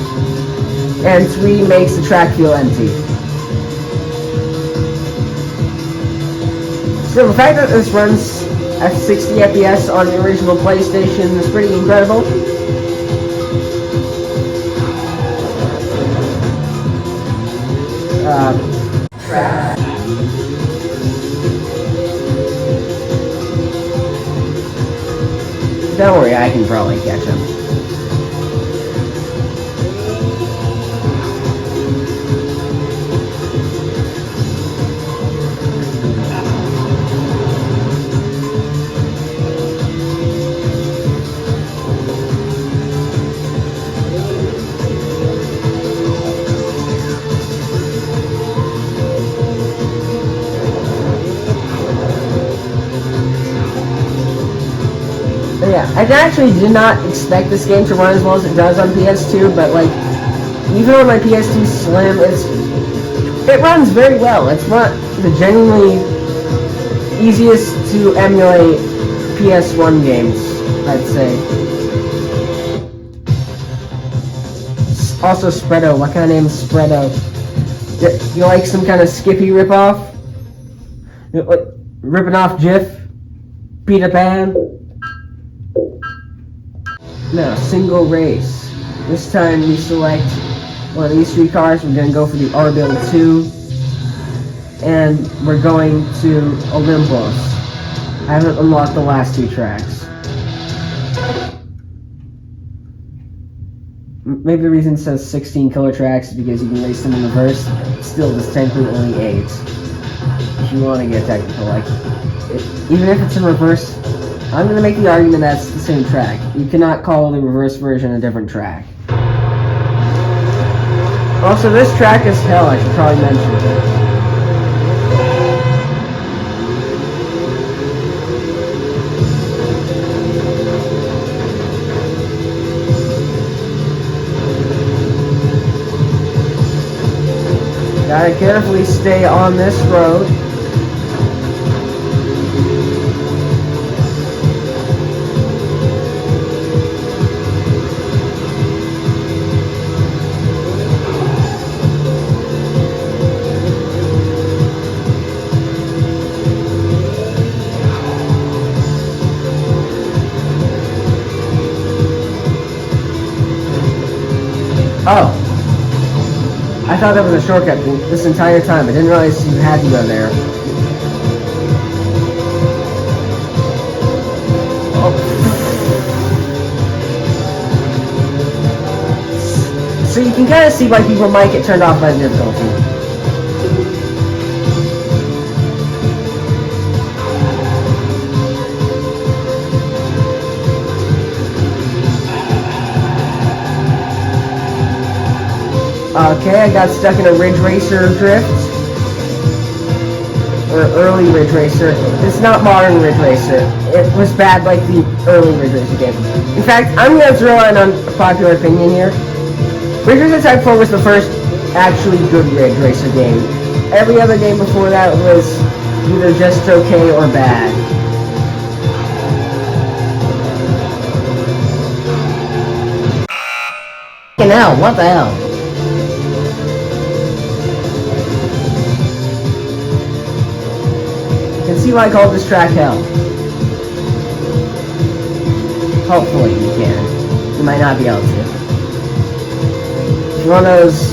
and 3 makes the track feel empty. So the fact that this runs at 60 FPS on the original PlayStation is pretty incredible. Don't worry, I can probably catch him. Yeah, I actually did not expect this game to run as well as it does on PS2, but like, even on my PS2 Slim, it runs very well. It's not the genuinely easiest to emulate PS1 games, I'd say. Also, Spreado. What kind of name is Spreado? You like some kind of Skippy ripoff? Like, ripping off Jif? Peter Pan? No, single race. This time we select one of these 3 cars. We're gonna go for the R-Build 2. And we're going to Olympus. I haven't unlocked the last 2 tracks. Maybe the reason it says 16 killer tracks is because you can race them in reverse. Still, this technically only 8. If you want to get technical, like, even if it's in reverse, I'm going to make the argument that's the same track. You cannot call the reverse version a different track. Also, this track is hell, I should probably mention it. Gotta carefully stay on this road. Oh. I thought that was a shortcut this entire time. I didn't realize you had to go there. Oh. So you can kind of see why people might get turned off by the difficulty. Okay, I got stuck in a Ridge Racer drift. Or early Ridge Racer. It's not modern Ridge Racer. It was bad like the early Ridge Racer game. In fact, I'm going to throw in a popular opinion here. Ridge Racer Type 4 was the first actually good Ridge Racer game. Every other game before that was either just okay or bad. Fucking hell, what the hell? You can see why I called this track hell. Hopefully you can. You might not be able to. If you're one of those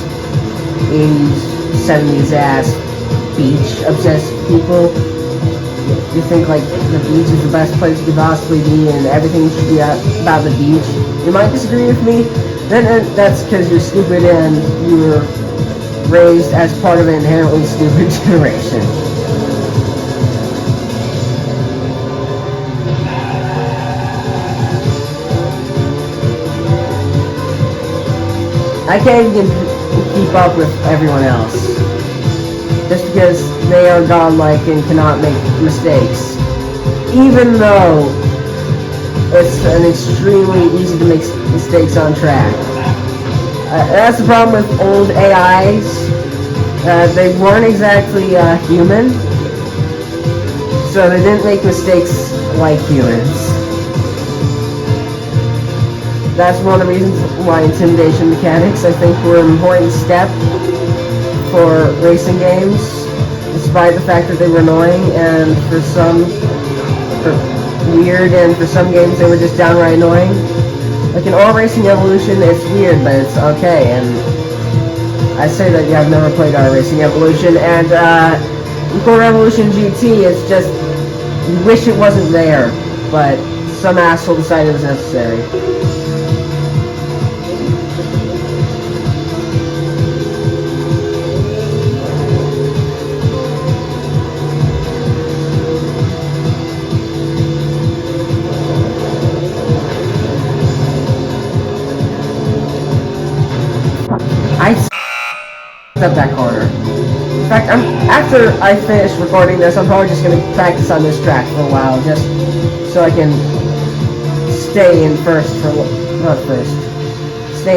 80s, 70s ass beach obsessed people, you think like the beach is the best place you could possibly be and everything should be about the beach, you might disagree with me. Then that's because you're stupid and you were raised as part of an inherently stupid generation. I can't even keep up with everyone else. Just because they are godlike and cannot make mistakes. Even though it's an extremely easy to make mistakes on track. That's the problem with old AIs. They weren't exactly human. So they didn't make mistakes like humans. That's one of the reasons why intimidation mechanics, I think, were an important step for racing games, despite the fact that they were annoying, and for some, weird, and for some games they were just downright annoying. Like in All Racing Evolution, it's weird, but it's okay, and I say that I've never played All Racing Evolution, and in Core Revolution GT, it's just, you wish it wasn't there, but some asshole decided it was necessary. Up that corner. In fact, after I finish recording this, I'm probably just going to practice on this track for a while, just so I can stay in stay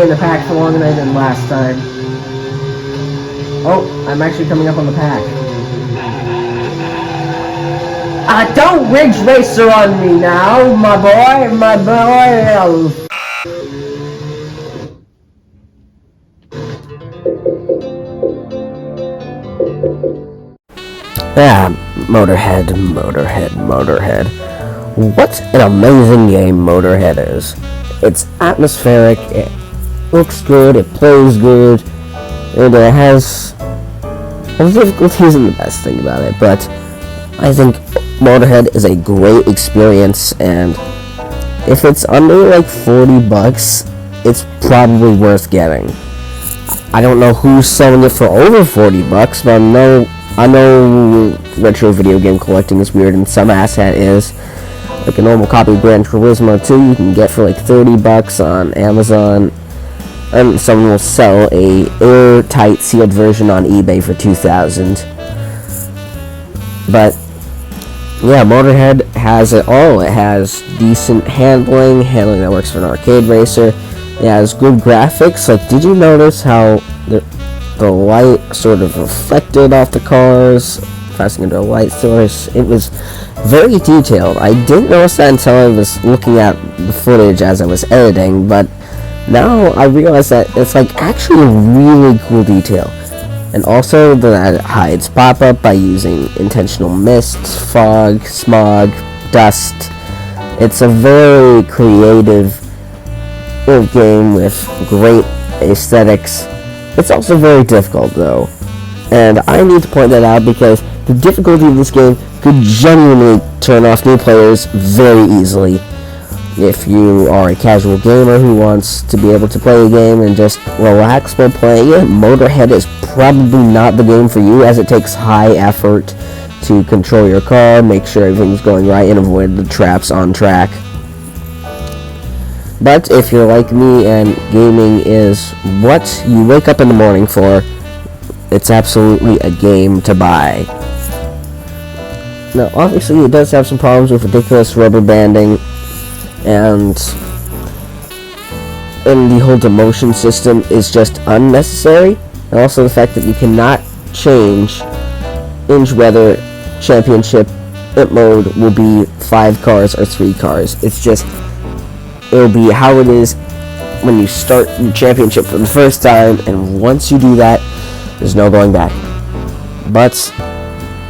in the pack for longer than last time. Oh, I'm actually coming up on the pack. Don't Ridge Racer on me now, my boy. Yeah, Motorhead. What an amazing game Motorhead is. it's atmospheric, it looks good, it plays good, and it has... Well, the difficulty isn't the best thing about it, but I think Motorhead is a great experience, and if it's under like $40, it's probably worth getting. I don't know who's selling it for over $40, but I know retro video game collecting is weird, and some asshat is. Like a normal copy of Gran Turismo 2 you can get for like $30 on Amazon, and someone will sell a airtight sealed version on eBay for $2,000. But yeah, Motorhead has it all. It has decent handling that works for an arcade racer. It has good graphics. Like, did you notice how the light sort of reflected off the cars, passing into a light source? It was very detailed. I didn't notice that until I was looking at the footage as I was editing, but now I realize that it's like actually a really cool detail. And also that it hides pop-up by using intentional mists, fog, smog, dust. It's a very creative game with great aesthetics. It's also very difficult though, and I need to point that out because the difficulty of this game could genuinely turn off new players very easily. If you are a casual gamer who wants to be able to play a game and just relax while playing it, Motorhead is probably not the game for you, as it takes high effort to control your car, make sure everything's going right, and avoid the traps on track. But if you're like me and gaming is what you wake up in the morning for, it's absolutely a game to buy. Now, obviously, it does have some problems with ridiculous rubber banding, and the whole demotion system is just unnecessary, and also the fact that you cannot change weather championship mode will be 5 cars or 3 cars. It's just, it'll be how it is when you start your championship for the first time, and once you do that, there's no going back. But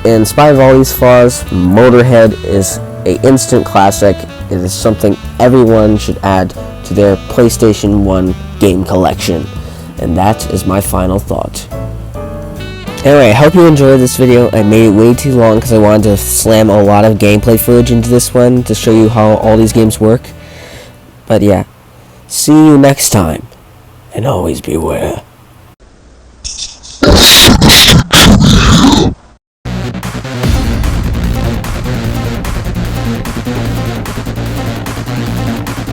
in spite of all these flaws, Motorhead is an instant classic. It is something everyone should add to their PlayStation 1 game collection. And that is my final thought. Anyway, I hope you enjoyed this video. I made it way too long because I wanted to slam a lot of gameplay footage into this one to show you how all these games work. But yeah, see you next time, and always beware.